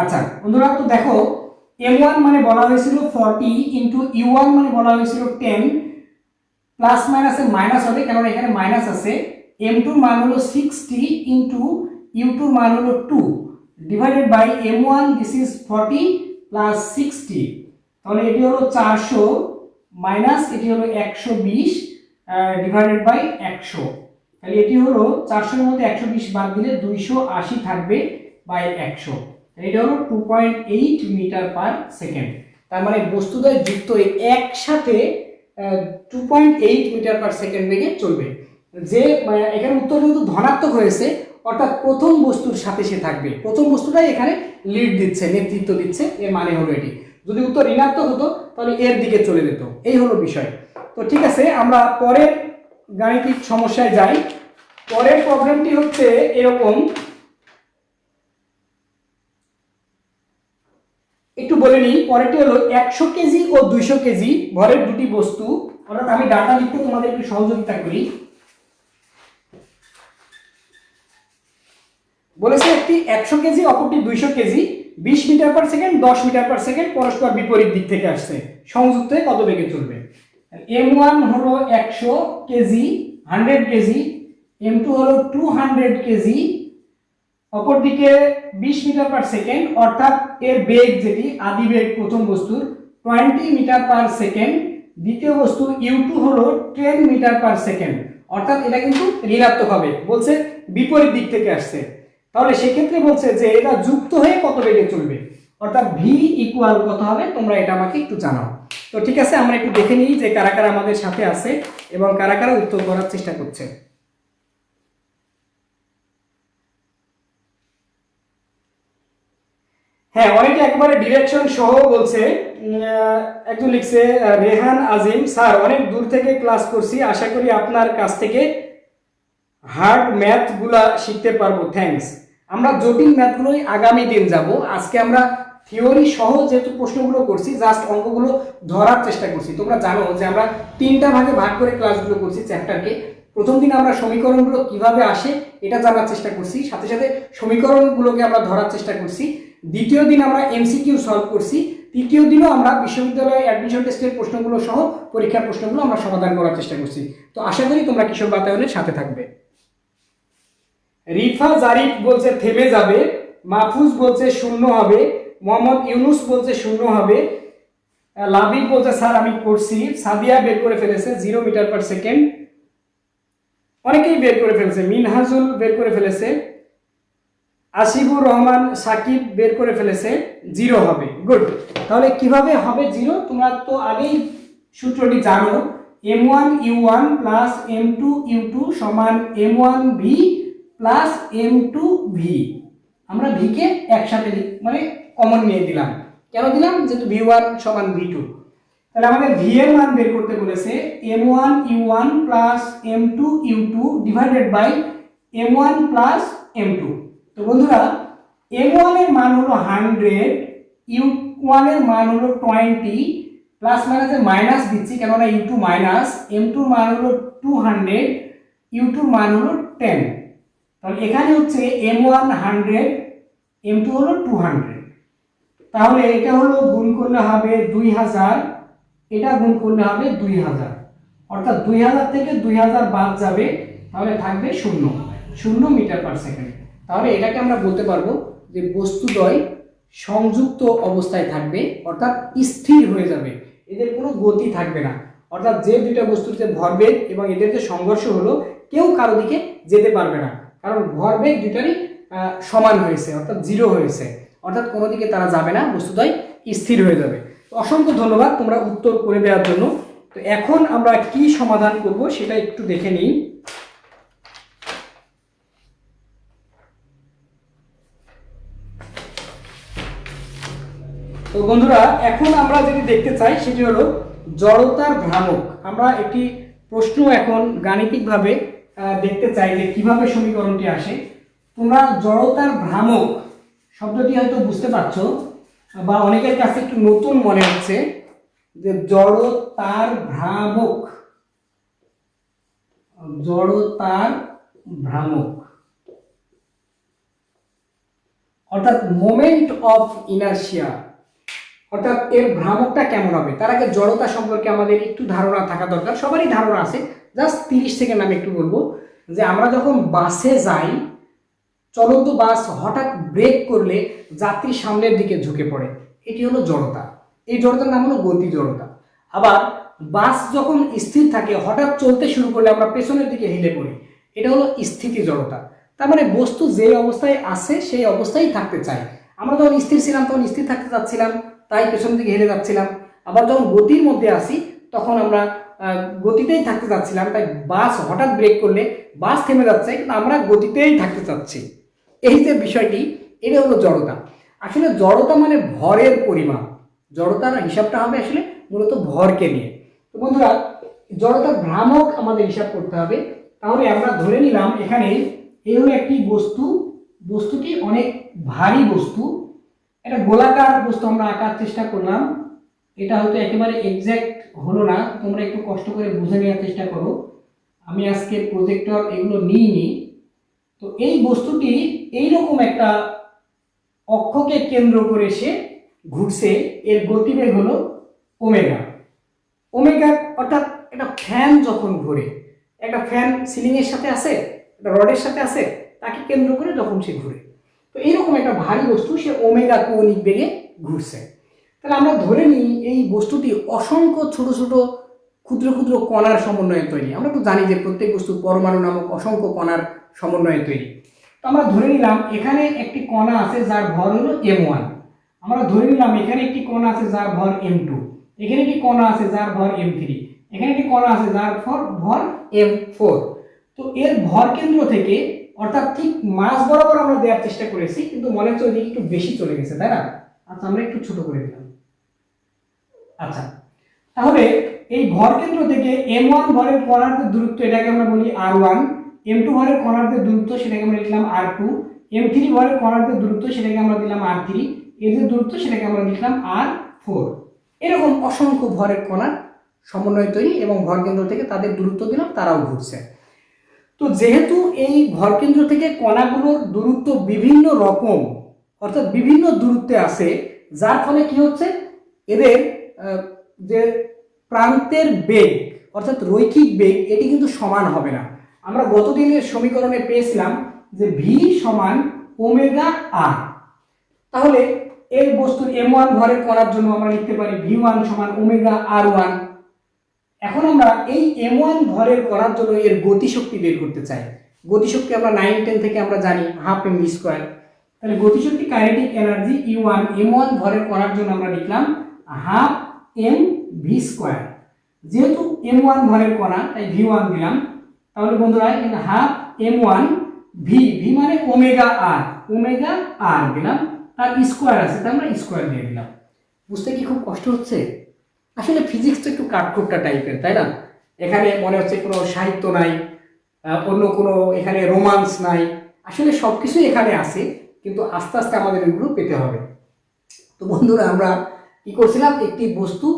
আচ্ছা বন্ধুরা, তো দেখো m1 মানে বলা হয়েছিল 40 ইন্টু u1 মানে বলা হয়েছিল 10, প্লাস মাইনাসে মাইনাস হবে কারণ এখানে মাইনাস আছে। m2 মান হলো 60 ইন্টু u2 মান হলো 2 divided by m1, this is 40 plus 60, তাহলে এটি হলো 400 মাইনাস এটি হলো 120 ডিভাইডেড বাই 100, তাহলে এটি হলো 400 এর মধ্যে 120 বাদ দিলে 280 থাকবে বাই 100, এটা হলো 2.8 মিটার পার সেকেন্ড। তার মানে বস্তুদ্বয় যুক্ত একসাথে 2.8 মিটার পার সেকেন্ড বেগে চলবে। যে এখানে উত্তর কিন্তু ধনাত্মক হয়েছে, অর্থাৎ প্রথম বস্তুর সাথে সে থাকবে, প্রথম বস্তুটাই এখানে লিড দিচ্ছে, নেতৃত্ব দিচ্ছে, এর মানে হলো এটি। যদি উত্তর ঋণাত্মক হতো তাহলে এর দিকে চলে যেত, এই হলো বিষয়। তো ঠিক আছে, আমরা পরের গাণিতিক সমস্যায় যাই। পরের প্রবলেমটি হচ্ছে এরকম, একটু বলে নিই। পরেরটি হলো 100 কেজি ও 200 কেজি ভরের দুটি বস্তু, অর্থাৎ আমি ডাটা লিখতে তোমাদের একটু সহযোগিতা করি। বলেছে একটি 100 কেজি অপরটি 200 KG 20 metre per second 10 metre per second পরস্পর বিপরীত দিক থেকে আসছে, সংযুক্ত হয়ে কত বেগে চলবে? m1 হলো 100 কেজি 100 কেজি, m2 হলো 200 কেজি, অপরদিকে 20 মিটার পার সেকেন্ড, অর্থাৎ এর বেগ যেটি আদি বেগ প্রথম বস্তুর 20 মিটার পার সেকেন্ড, দ্বিতীয় বস্তু u2 হলো 10 মিটার পার সেকেন্ড, অর্থাৎ এটা কিন্তু ঋণাত্মক হবে, বলছে বিপরীত দিক থেকে আসছে। তাহলে সেক্ষেত্রে বলছে যে এটা যুক্ত হয়ে কত বেগে চলবে, অর্থাৎ v ইকুয়াল কত হবে, তোমরা এটা আমাকে একটু জানাও। তো ঠিক আছে, আমরা একটু দেখে নিই যে কারা কারা আমাদের সাথে আছে এবং কারা কারা উত্তর করার চেষ্টা করছে। হ্যাঁ, অনেকে একবারে ডিরেকশন সহ বলছে। একজন লিখছে রেহান আজিম, স্যার অনেক দূর থেকে ক্লাস করছি, আশা করি আপনার কাছ থেকে হার্ড ম্যাথগুলা শিখতে পারবো, থ্যাঙ্কস। আমরা জটিল ম্যাথগুলোই আগামী দিন যাব, আজকে আমরা থিওরি সহ যেহেতু প্রশ্নগুলো করছি, জাস্ট অঙ্কগুলো ধরার চেষ্টা করছি। তোমরা জানো যে আমরা 3টা ভাগে ভাগ করে ক্লাসগুলো করছি চ্যাপ্টারকে। প্রথম দিন আমরা সমীকরণগুলো কিভাবে আসে এটা জানার চেষ্টা করছি, সাথে সাথে সমীকরণগুলোকে আমরা ধরার চেষ্টা করছি। দ্বিতীয় দিন আমরা এমসিকিউ সলভ করছি। তৃতীয় দিনও আমরা বিশ্ববিদ্যালয়ে অ্যাডমিশন টেস্টের প্রশ্নগুলো সহ পরীক্ষার প্রশ্নগুলো আমরা সমাধান করার চেষ্টা করছি। তো আশা করি তোমরা কিশোর বাতায়নের সাথে থাকবে। রিফা জারিফ বলছে থেমে যাবে, মাহফুজ বলছে 0 হবে, মোহাম্মদ ইউনুস বলছে 0 হবে, লাবিব বলছে স্যার আমি করছি, সাদিয়া বের করে ফেলেছে 0 মিটার পার সেকেন্ড, অনেকেই বের করে ফেলেছে, মিনহাজুল বের করে ফেলেছে, আসিফুর রহমান সাকিব বের করে ফেলেছে 0 হবে। গুড, তাহলে কিভাবে হবে 0? তোমরা তো আগেই সূত্রটি জানো, m1u1 প্লাস m2u2 সমান m1v প্লাস m2v। আমরা v কে একসাথে মানে কমন নিয়ে দিলাম। কেন দিলাম? যেহেতু v1 সমান v2। তাহলে আমাদের v এর মান বের করতে বলেছে m1u1 plus m2u2 divided by m1 plus m2। তো বন্ধুরা, m1 এর মান হলো 100, u1 এর মান হলো 20, প্লাস মাইনাসে মাইনাস দিচ্ছি কেননা u2 মাইনাস, m2 এর মান হলো 200, u2 এর মান হলো 10। তাহলে এখানে হচ্ছে m1 100, m2 হলো 200, তাহলে এটা হলো গুণ করলে হবে 2000, এটা গুণ করলে হবে 2000, অর্থাৎ 2000 থেকে 2000 বাদ যাবে, তাহলে থাকবে 0 মিটার পার সেকেন্ড। তাহলে এটাকে আমরা বলতে পারবো যে বস্তুদ্বয় সংযুক্ত অবস্থায় থাকবে, অর্থাৎ স্থির হয়ে যাবে, এদের কোনো গতি থাকবে না। অর্থাৎ যে দুইটা বস্তুর যে ভরবেগ এবং এদের যে সংঘর্ষ হলো, কেউ কারো দিকে যেতে পারবে না, কারণ ভরবেগ দুটারই সমান হয়েছে, অর্থাৎ 0 হয়েছে, অর্থাৎ কোনো দিকে তারা যাবে না, বস্তুদ্বয় স্থির হয়ে যাবে। অসংখ্য ধন্যবাদ তোমরা উত্তর করে দেওয়ার জন্য। তো এখন আমরা কি সমাধান করব সেটা একটু দেখে নিই। তো বন্ধুরা, এখন আমরা যেটি দেখতে চাই সেটি হলো জড়তার ভ্রামক। আমরা একটি প্রশ্ন এখন গাণিতিকভাবে দেখতে চাই যে কিভাবে সমীকরণটি আসে। তোমরা জড়তার ভ্রামক শব্দটি হয়তো বুঝতে পারছো, বা অনেকের কাছে একটু নতুন মনে হচ্ছে যে জড়তার ভ্রামক, জড়তার ভ্রামক অর্থাৎ মোমেন্ট অফ ইনার্শিয়া, অর্থাৎ এর ভ্রামকটা কেমন হবে। তার আগে জড়তা সম্পর্কে আমাদের একটু ধারণা থাকা দরকার, সবারই ধারণা আছে। জাস্ট 30 সেকেন্ড আমি একটু বলবো যে আমরা যখন বাসে যাই, চলন্ত বাস হঠাৎ ব্রেক করলে যাত্রী সামনের দিকে ঝুঁকে পড়ে, এটি হলো জড়তা। এই জড়তার নাম হলো গতি জড়তা। আবার বাস যখন স্থির থাকে হঠাৎ চলতে শুরু করলে আমরা পেছনের দিকে হেলে পড়ি, এটা হলো স্থিতি জড়তা। তার মানে বস্তু যে অবস্থায় আছে সেই অবস্থায় থাকতে চাই। আমরা যখন স্থির ছিলাম তখন স্থির থাকতে চাচ্ছিলাম, তাই পেছনের দিকে হেলে যাচ্ছিলাম। আবার যখন গতির মধ্যে আসি তখন আমরা গতিতেই থাকতে চাচ্ছিলাম, তাই বাস হঠাৎ ব্রেক করলে বাস থেমে যাচ্ছে কিন্তু আমরা গতিতেই থাকতে চাচ্ছি। এই যে বিষয়টি, এটা হলো জড়তা। আসলে জড়তা মানে ভরের পরিমাপ। জড়তার হিসাবটা হবে আসলে মূলত ভরকে নিয়ে। তো বন্ধুরা, জড়তার ভ্রামক আমাদের হিসাব করতে হবে। তাহলে আমরা ধরে নিলাম এখানে এই হলো একটি বস্তু, বস্তুটি অনেক ভারী বস্তু, একটা গোলাকার বস্তু আমরা আঁকার চেষ্টা করলাম। এটা হয়তো একেবারে এক্সাক্ট হলো না, তোমরা একটু কষ্ট করে বুঝে নেওয়ার চেষ্টা করো। আমি আজকে প্রজেক্টর এগুলো নিইনি। তো এই বস্তুটি এইরকম একটা অক্ষকে কেন্দ্র করে সে ঘুরছে, এর গতিবেগ হলো ওমেগা। ওমেগা অর্থাৎ একটা ফ্যান যখন ঘুরে, একটা ফ্যান সিলিং এর সাথে আছে, একটা রডের সাথে আছে, তাকে কেন্দ্র করে যখন সে ঘুরে, তো এইরকম একটা ভারী বস্তু সে ওমেগা কৌণিক বেগে ঘুরছে। তাহলে আমরা ধরে নিই এই বস্তুটি অসংখ্য ছোট ছোট ক্ষুদ্র ক্ষুদ্র কণার সমন্বয়ে তৈরি। আমরা তো জানি যে প্রত্যেক বস্তু পরমাণু নামক অসংখ্য কণার সমন্বয়ে তৈরি। তো আমরা ধরে নিলাম এখানে একটি কণা আছে যার ভর হলো m1। আমরা ধরে নিলাম এখানে একটি কণা আছে যার ভর m2, এখানে একটি কণা আছে যার ভর m3, এখানে একটি কণা আছে যার ভর m4। তো এর ভর কেন্দ্র থেকে, অর্থাৎ ঠিক মাঝ বরাবর আমরা দেওয়ার চেষ্টা করেছি, কিন্তু মনে হচ্ছে ওইদিকে একটু বেশি চলে গেছে, তাই না? আচ্ছা, আমরা একটু ছোট করে দিলাম। আচ্ছা, তাহলে এই ভর কেন্দ্র থেকে m1 ভরের কণার দূরত্ব, এটাকে আমরা বলি r1, m2 ভরের কণার দূরত্ব সেটাকে আমরা লিখলাম r2, m3 ভরের কণার দূরত্ব সেটাকে আমরা দিলাম r3, এর যে দূরত্ব সেটাকে আমরা লিখলাম r4। এরকম অসংখ্য ভরের কণার সমন্বয় তৈরি এবং ভর কেন্দ্র থেকে তাদের দূরত্ব দিলাম, তারাও ঘুরছে। তো যেহেতু এই ভর কেন্দ্র থেকে কণাগুলোর দূরত্ব বিভিন্ন রকম, অর্থাৎ বিভিন্ন দূরত্বে আছে, যার ফলে কি হচ্ছে, এদের যে প্রান্তের বেগ অর্থাৎ রৈখিক বেগ এটি কিন্তু সমান হবে না। আমরা গতদিনের সমীকরণে পেয়েছিলাম যে ভি সমান ওমেগা আর। তাহলে এই বস্তুর m1 ভরের কণার জন্য আমরা লিখতে পারি v1 সমান ওমেগা r1। এখন আমরা এই m1 ভরের কণার জন্য এর গতিশক্তি বের করতে চাই। গতিশক্তি আমরা 9-10 থেকে আমরা জানি হাফ এম ভি স্কোয়ার। তাহলে গতিশক্তি কাইনেটিক এনার্জি E1 m1 ভরের কণার জন্য আমরা লিখলাম হাফ এম ভি স্কোয়ার। যেহেতু m1 ভরের কণা তাই v1 দিলাম। তাহলে বন্ধুরা এখানে হাফ m1 ভি, ভি মানে ওমেগা আর দিলাম, তার স্কোয়ার আছে তাই আমরা স্কোয়ার দিয়ে দিলাম। বুঝতে কি খুব কষ্ট হচ্ছে? আসলে ফিজিক্সটা একটু কাঠখোট্টা টাইপের, তাই না? এখানে মনে হচ্ছে কোনো সাহিত্য নাই, অন্য কোনো এখানে রোমান্স নাই। আসলে সব কিছুই এখানে আছে, কিন্তু আস্তে আস্তে আমাদের এগুলো পেতে হবে। তো বন্ধুরা, আমরা কি করছিলাম, একটি বস্তু,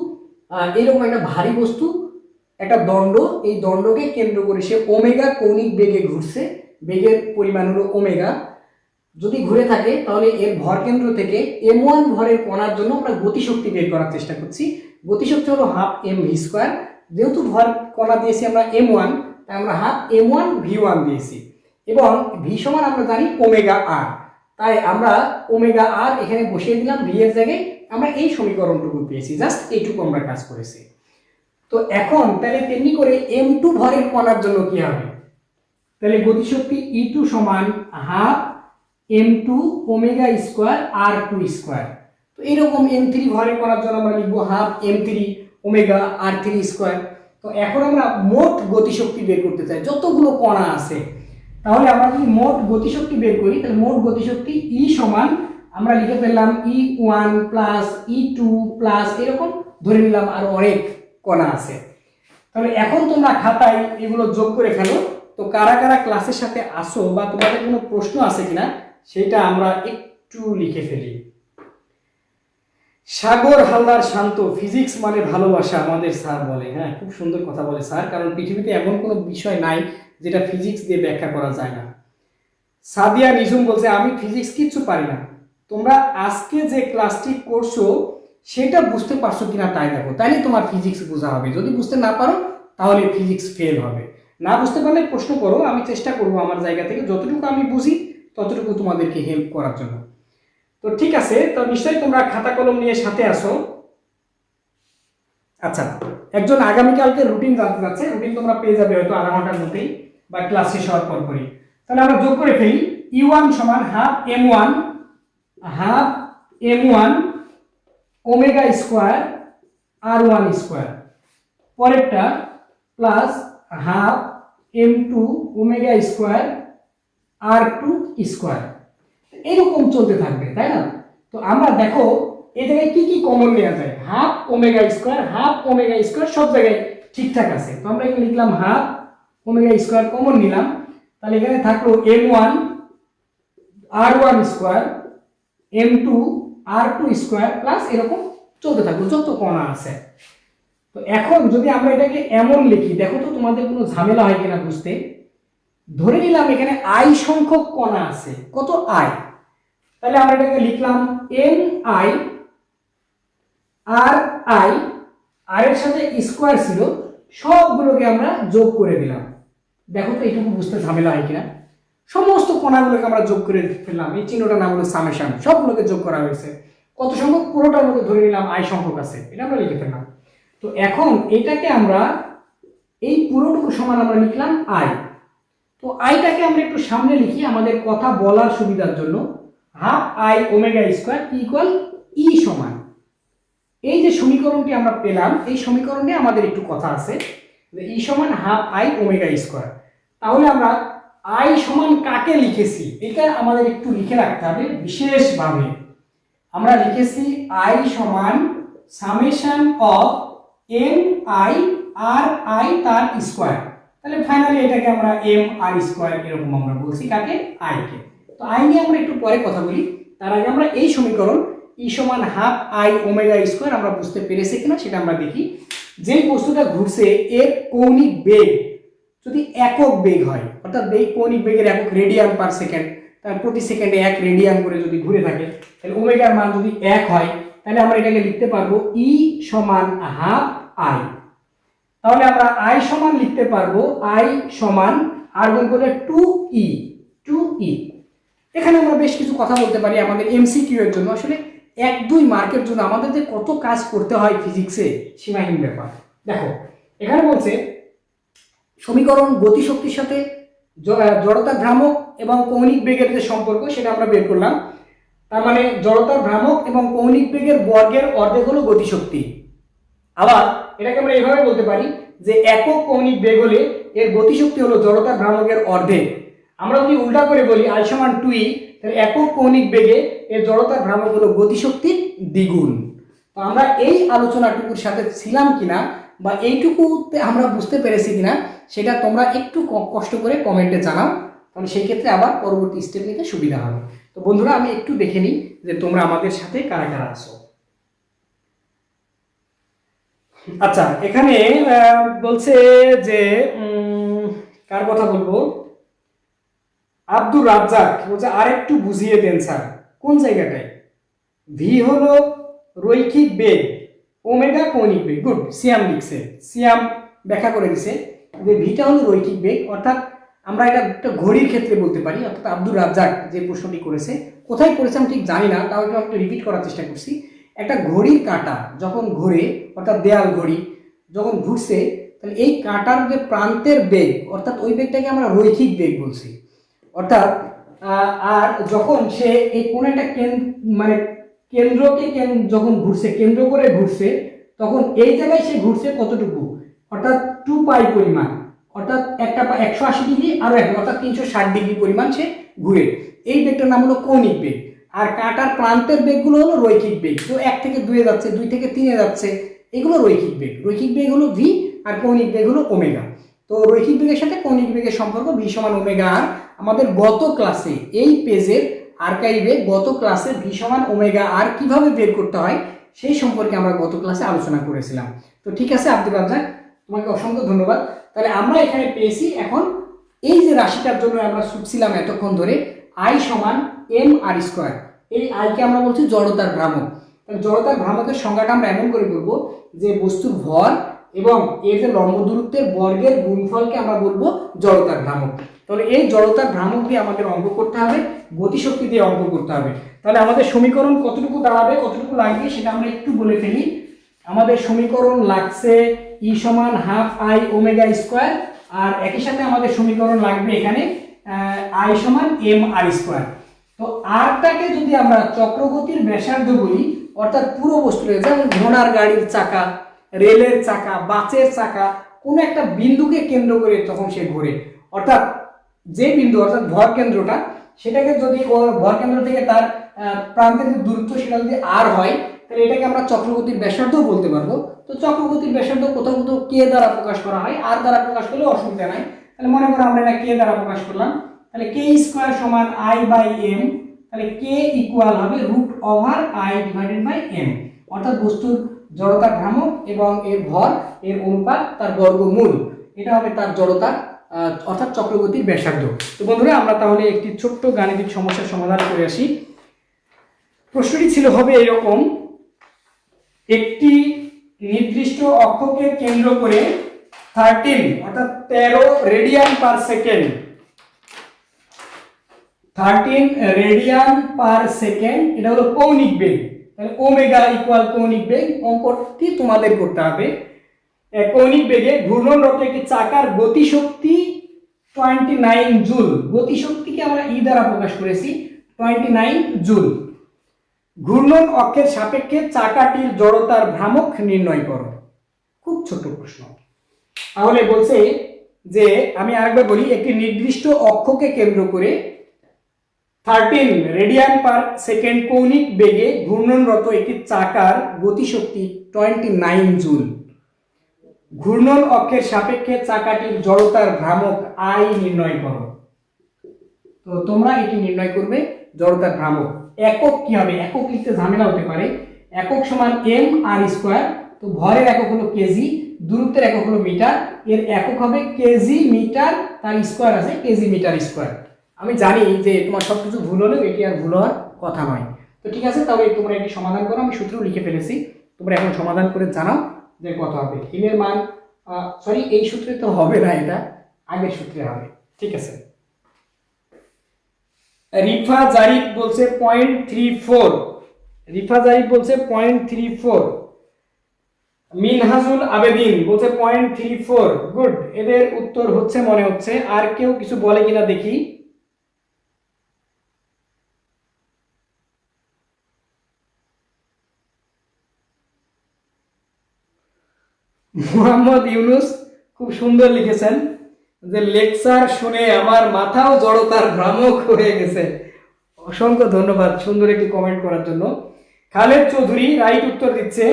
এরকম একটা ভারী বস্তু, একটা দণ্ড, এই দণ্ডকে কেন্দ্র করে সে ওমেগা কৌণিক বেগে ঘুরছে, বেগের পরিমাণ হলো ওমেগা। যদি ঘুরে থাকে তাহলে এর ভর কেন্দ্র থেকে m1 ভরের কণার জন্য আমরা গতিশক্তি বের করার চেষ্টা করছি। গতিশক্তি হলো হাফ এম ভি স্কোয়ার। যেহেতু ভর কণা দিয়েছি আমরা m1, তাই আমরা হাফ m1 v1 দিয়েছি, এবং ভি সমান আমরা জানি ওমেগা আর, তাই আমরা ওমেগা আর এখানে বসিয়ে দিলাম ভি এর জায়গায়। আমরা এই সমীকরণটুকু পেয়েছি, জাস্ট এইটুকু আমরা কাজ করেছি। তো এখন তাহলে তেমনি করে m2 ভরের কণার জন্য কি হবে, তাহলে গতিশক্তি E2 সমান half m2 omega square r2 square. তো এরকম m3 ভরের কণার জন্য আমরা লিখবো half m3 omega r3 square. তো এখন আমরা মোট গতিশক্তি বের করতে চাই যতগুলো কণা আছে। তাহলে আমরা যদি মোট গতিশক্তি বের করি তাহলে মোট গতিশক্তি E সমান আমরা লিখে ফেললাম E1 প্লাস E2 প্লাস এরকম ধরে নিলাম আর অনেক কণা আছে। তাহলে এখন তোমরা খাতায় এগুলো যোগ করে ফেলো। তো কারা কারা ক্লাসের সাথে আসো বা তোমাদের কোনো প্রশ্ন আছে কিনা সেটা আমরা একটু লিখে ফেলি। সাগর হালদার শান্ত, ফিজিক্স মানে ভালোবাসা আমাদের স্যার বলে। হ্যাঁ, খুব সুন্দর কথা বলে স্যার, কারণ পৃথিবীতে এমন কোনো বিষয় নাই যেটা ফিজিক্স দিয়ে ব্যাখ্যা করা যায় না। সাদিয়া নিঝুম বলছে আমি ফিজিক্স কিচ্ছু পারি না। তোমরা আজকে যে ক্লাসটি করছো সেটা বুঝতে পারছো কিনা তাই দেখো, তাইলে তোমার ফিজিক্স বোঝা হবে। যদি বুঝতে না পারো তাহলে ফিজিক্স ফেল হবে। না বুঝতে পারলে প্রশ্ন করো, আমি চেষ্টা করবো আমার জায়গা থেকে যতটুকু আমি বুঝি ততটুকু তোমাদেরকে হেল্প করার জন্য। তো ঠিক আছে, তো নিশ্চয়ই তোমরা খাতা কলম নিয়ে সাথে আসো। আচ্ছা, একজন আগামীকালকে রুটিন জানতে চাচ্ছে, রুটিন তোমরা পেয়ে যাবে হয়তো আধা ঘন্টার মধ্যেই বা ক্লাস শেষ হওয়ার পরপরই। তাহলে আমরা যোগ করে ফেলি E1 সমান half m1 omega square r1 square, পরেরটা plus half m2 omega square r2 square, এরকম চলতে থাকবে, তাই না? তো আমরা দেখো এই জায়গায় কি কি কমন নেওয়া যায়। হাফ ওমেগা স্কয়ার সব জায়গায় ঠিকঠাক আছে, তো আমরা এখানে লিখলাম হাফ ওমেগা স্কয়ার কমন নিলাম। তাহলে এখানে থাকলো m1 r1 square m2 r2 square plus এরকম চলতে থাকলো যত কণা আছে। তো এখন যদি আমরা এটাকে এমন লিখি, দেখো তো তোমাদের কোনো ঝামেলা হয় কিনা বুঝতে। ধরে নিলাম এখানে i সংখ্যক কণা আছে, কত i, তাহলে আমরা এটাকে লিখলাম ni r i, r এর সাথে স্কয়ার ছিল, সবগুলোকে আমরা যোগ করে দিলাম। দেখো তো এইটুকু বুঝতে ঝামেলা হয় কিনা। সমস্ত কণাগুলোকে আমরা যোগ করে ফেললাম, এই চিহ্নটার নাম হলো সামেশন, সবগুলোকে যোগ করা হয়েছে। কত সংখ্যক, পুরোটার মধ্যে ধরে নিলাম i সংখ্যক আছে, এটা আমরা লিখে ফেললাম। তো এখন এটাকে আমরা এই পুরোটুকু সমান আমরা লিখলাম i। তো আইটাকে আমরা একটু সামনে লিখি আমাদের কথা বলার সুবিধার জন্য। Half i omega square equal E সমান, এই যে সমীকরণটি আমরা পেলাম এই সমীকরণে আমাদের একটু কথা আছে যে ই সমান হাফ i ওমেগা স্কয়ার। তাহলে আমরা i সমান কাকে লিখেছি এটা আমাদের একটু লিখে রাখতে হবে বিশেষভাবে। আমরা লিখেছি i সমান summation of m i r i তার স্কয়ার। তাহলে ফাইনালি এটাকে আমরা m r স্কয়ার এরকম আমরা বলছি কাকে, i কে। তো i নিয়ে আমরা একটু পরে কথা বলি, তার আগে আমরা এই সমীকরণ ই সমান হাফ i ওমেগা স্কয়ার আমরা বুঝতে পেরেছি কিনা সেটা আমরা দেখি। যে বস্তুটা ঘুরছে এর কৌণিক বেগ যদি একক বেগ হয়, অর্থাৎ কৌণিক বেগের একক রেডিয়ান পার সেকেন্ড, তার প্রতি সেকেন্ডে 1 রেডিয়ান করে যদি ঘুরে থাকে, তাহলে ওমেগার মান যদি 1 হয় তাহলে আমরা এটাকে লিখতে পারবো ই সমান হাফ i। তাহলে আমরা i সমান লিখতে পারবো i সমান আর গুণ করে 2e। এখানে আমরা বেশ কিছু কথা বলতে পারি আমাদের এমসিকিউ এর জন্য। আসলে 1-2 মার্কের জন্য আমাদের যে কত কাজ করতে হয় ফিজিক্সে সীমাহীন ব্যাপার। দেখো এখানে বলছে সমীকরণ গতিশক্তির সাথে জড়তার ভ্রামক এবং কৌণিক বেগের যে সম্পর্ক সেটা আমরা বের করলাম। তার মানে জড়তার ভ্রামক এবং কৌণিক বেগের বর্গের অর্ধেক হলো গতিশক্তি। আবার এটাকে আমরা এইভাবে বলতে পারি যে একক কৌণিক বেগ হলে এর গতিশক্তি হলো জড়তার ভ্রামকের অর্ধেক। আমরা যদি উল্টা করে বলি i সমান 2e, তাহলে একক কৌণিক বেগে এর জড়তার ভ্রামক হলো গতিশক্তির দ্বিগুণ। তো আমরা এই আলোচনাটুকুর সাথে ছিলাম কিনা বা এইটুকুতে আমরা বুঝতে পেরেছি কিনা সেটা তোমরা একটু কষ্ট করে কমেন্টে জানাও, তাহলে সেই ক্ষেত্রে আবার পরবর্তী স্টেপ নিতে সুবিধা হবে। তো বন্ধুরা আমি একটু দেখে নিই যে তোমরা আমাদের সাথে কারা কারা আছো। আচ্ছা, এখানে বলছে যে কার কথা বলবো, আব্দুর রাজ্জাক বলছে আর একটু বুঝিয়ে দেন স্যার কোন জায়গাটায়। ভি হলো রৈখিক বেগ, ওমেগা কৌণিক বেগ। গুড, সিয়াম লিখছে, সিয়াম ব্যাখ্যা করে দিছে যে ভিটা হলো রৈখিক বেগ, অর্থাৎ আমরা এটা একটা ঘড়ির ক্ষেত্রে বলতে পারি। অর্থাৎ আব্দুর রাজ্জাক যে প্রশ্নটি করেছে, কোথায় করেছে আমি ঠিক জানি না, তাও একটু রিপিট করার চেষ্টা করছি। একটা ঘড়ির কাঁটা যখন ঘোরে, অর্থাৎ দেয়াল ঘড়ি যখন ঘুরছে, তাহলে এই কাঁটার যে প্রান্তের বেগ অর্থাৎ ওই বেগটাকে আমরা রৈখিক বেগ বলছি। অর্থাৎ আর যখন সে এই কোন একটা মানে কেন্দ্রকে যখন ঘুরছে, কেন্দ্র করে ঘুরছে, তখন এই জায়গায় সে ঘুরছে কতটুকু, অর্থাৎ 2 পাই পরিমাণ, অর্থাৎ একটা 180 ডিগ্রি আরো একটা অর্থাৎ 360 ডিগ্রি পরিমাণ সে ঘুরে। এই বেগটার নাম হলো কৌণিক বেগ। আর কাঁটার প্রান্তের বেগগুলো হলো রৈখিক বেগ। তো 1 থেকে 2 এ যাচ্ছে, 2 থেকে 3 এ যাচ্ছে, এগুলো রৈখিক বেগ। রৈখিক বেগ হলো ভি আর কৌণিক বেগ হলো ওমেগা। তো রৈখিক বেগের সাথে কৌণিক বেগের সম্পর্ক ভি সমান ওমেগা আর। আমাদের গত ক্লাসে এই পেজের আর্কাইভে গত ক্লাসে ভি সমান ওমেগা আর কিভাবে বের করতে হয় সেই সম্পর্কে আমরা গত ক্লাসে আলোচনা করেছিলাম। তো ঠিক আছে আব্দুল রাজ্জাক, তোমাকে অসংখ্য ধন্যবাদ। তাহলে আমরা এখানে পেয়েছি এখন এই যে রাশিটার জন্য আমরা ছুটছিলাম এতক্ষণ ধরে, আই সমান এম আর স্কোয়ার। এই আইকে আমরা বলছি জড়তার ভ্রামক। তাহলে জড়তার ভ্রামকের সংজ্ঞাটা আমরা এমন করে বলবো যে বস্তুর ভর এবং এর যে লম্ব দূরত্বের বর্গের গুণফলকে আমরা বলবো জড়তার ভ্রামক। তাহলে এই জড়তার ভ্রামক দিয়ে আমাদের অঙ্ক করতে হবে, গতিশক্তি দিয়ে অঙ্ক করতে হবে। তাহলে আমাদের সমীকরণ কতটুকু দাঁড়াবে, কতটুকু লাগবে সেটা আমরা একটু বলে ফেলি। আমাদের সমীকরণ লাগছে ই সমান হাফ আই ওমেগা স্কোয়ার, আর একই সাথে আমাদের সমীকরণ লাগবে এখানে আই সমান এম আর স্কোয়ার। তো আরটাকে যদি আমরা চক্রগতির ব্যাসার্ধ বলি, অর্থাৎ পুরো বস্তুকে, যেমন ঘোড়ার গাড়ির চাকা, রেলের চাকা, বাসের চাকা, কোনো একটা বিন্দুকে কেন্দ্র করে তখন সে ঘোরে, অর্থাৎ যে বিন্দু অর্থাৎ ভর কেন্দ্রটা, সেটাকে যদি ভর কেন্দ্র থেকে তার প্রান্তের যে দূরত্ব সেটা যদি আর হয়, তাহলে এটাকে আমরা চক্রগতির ব্যাসার্ধও বলতে পারবো। তো চক্রগতির ব্যাসার্ধ কোথাও কোথাও কে দ্বারা প্রকাশ করা হয়, আর দ্বারা প্রকাশ করলে অসুবিধা নাই। তাহলে মনে করো আমরা এটা কে দ্বারা প্রকাশ করলাম, তাহলে কে স্কোয়ার সমান আই বাই এম। তাহলে কে ইকুয়াল হবে root over I divided by M, অর্থাৎ বস্তুর জড়তার ভ্রামক এবং এর ভর এর অনুপাত তার বর্গমূল, এটা হবে তার জড়তার অর্থাৎ চক্রগতির ব্যাসার্ধ। তো বন্ধুরা আমরা তাহলে একটি ছোট্ট গাণিতিক সমস্যার সমাধান করে আসি। প্রশ্নটি ছিল হবে এরকম, একটি নির্দিষ্ট অক্ষকে কেন্দ্র করে 13 অর্থাৎ 13 radian per second, 13 radian per second, এটা হলো কৌণিক বেগ। তাহলে ওমেগা ইকুয়াল কৌণিক বেগ, অঙ্কটি তোমাদের করতে হবে। কৌণিক বেগে ঘূর্ণনরত একটি চাকার গতিশক্তি 29 জুল। গতিশক্তিকে আমরা ই দ্বারা প্রকাশ করেছি 29 জুল। ঘূর্ণন অক্ষের সাপেক্ষে চাকাটির জড়তার ভ্রামক নির্ণয় করো। খুব ছোট প্রশ্ন। তাহলে বলছে যে আমি আরেকবার বলি, একটি নির্দিষ্ট অক্ষকে কেন্দ্র করে 13 রেডিয়ান পার সেকেন্ড কৌণিক বেগে ঘূর্ণনরত একটি চাকার গতিশক্তি 29 জুল। ঘূর্ণন অক্ষের সাপেক্ষে চাকাটির জড়তার ভ্রামক আই নির্ণয় করো। তো তোমরা এটি নির্ণয় করবে জড়তার ভ্রামক। একক কি হবে, একক লিখতে ঝামেলা হতে পারে। একক সমান এম আর স্কোয়ার। তো ভরের একক হলো কেজি, দূরত্বের একক হলো মিটার, এর একক হবে কেজি মিটার, তার স্কোয়ার আছে কেজি মিটার স্কোয়ার। আমি জানি যে তোমার সবকিছু ভুল হলেও এটি আর ভুল হওয়ার কথা নয়। তো ঠিক আছে, তাহলে তোমরা এটি সমাধান করো। আমি সূত্র লিখে ফেলেছি, তোমরা এখন সমাধান করে জানাও যে কত হবে। এর মান সরি এই সূত্রে তো হবে না, এটা আগের সূত্রে হবে। ঠিক আছে। রিফা জারিফ বলছে 0.34, রিফা জারিফ বলছে 0.34, মিনহাজুল আবেদিন বলছে 0.34। গুড, এদের উত্তর হচ্ছে মনে হচ্ছে। আর কেউ কিছু বলে কিনা দেখি। মোহাম্মদ ইউনুস খুব সুন্দর লিখেছেন যে লেকচার শুনে আমার মাথাও জড়তার ভ্রামক হয়ে গেছে। অসংখ্য ধন্যবাদ সুন্দর একটি কমেন্ট করার জন্য। খালেদ চৌধুরী রাইট উত্তর দিচ্ছে।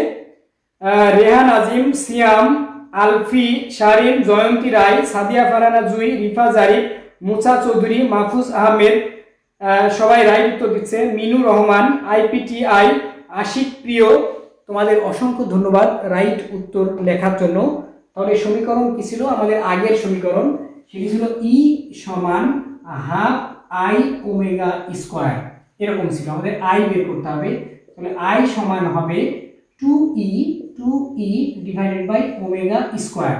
রেহান আজিম, সিয়াম, আলফি, শারিন, জয়ন্তী রায়, সাদিয়া ফারানা জুই, রিফা জারিফ, মুসা চৌধুরী, মাহফুজ আহমেদ সবাই রাইট উত্তর দিচ্ছে। মিনু রহমান, আইপিটিআই, আশিক প্রিয়, তোমাদের অসংখ্য ধন্যবাদ রাইট উত্তর লেখার জন্য। তাহলে সমীকরণ কি ছিল আমাদের আগের সমীকরণ? সেটি ছিল ই সমান হাফ আই ওমেগা স্কোয়ার, এরকম ছিল। আমাদের আই বের করতে হবে। তাহলে আই সমান হবে 2e divided by omega square.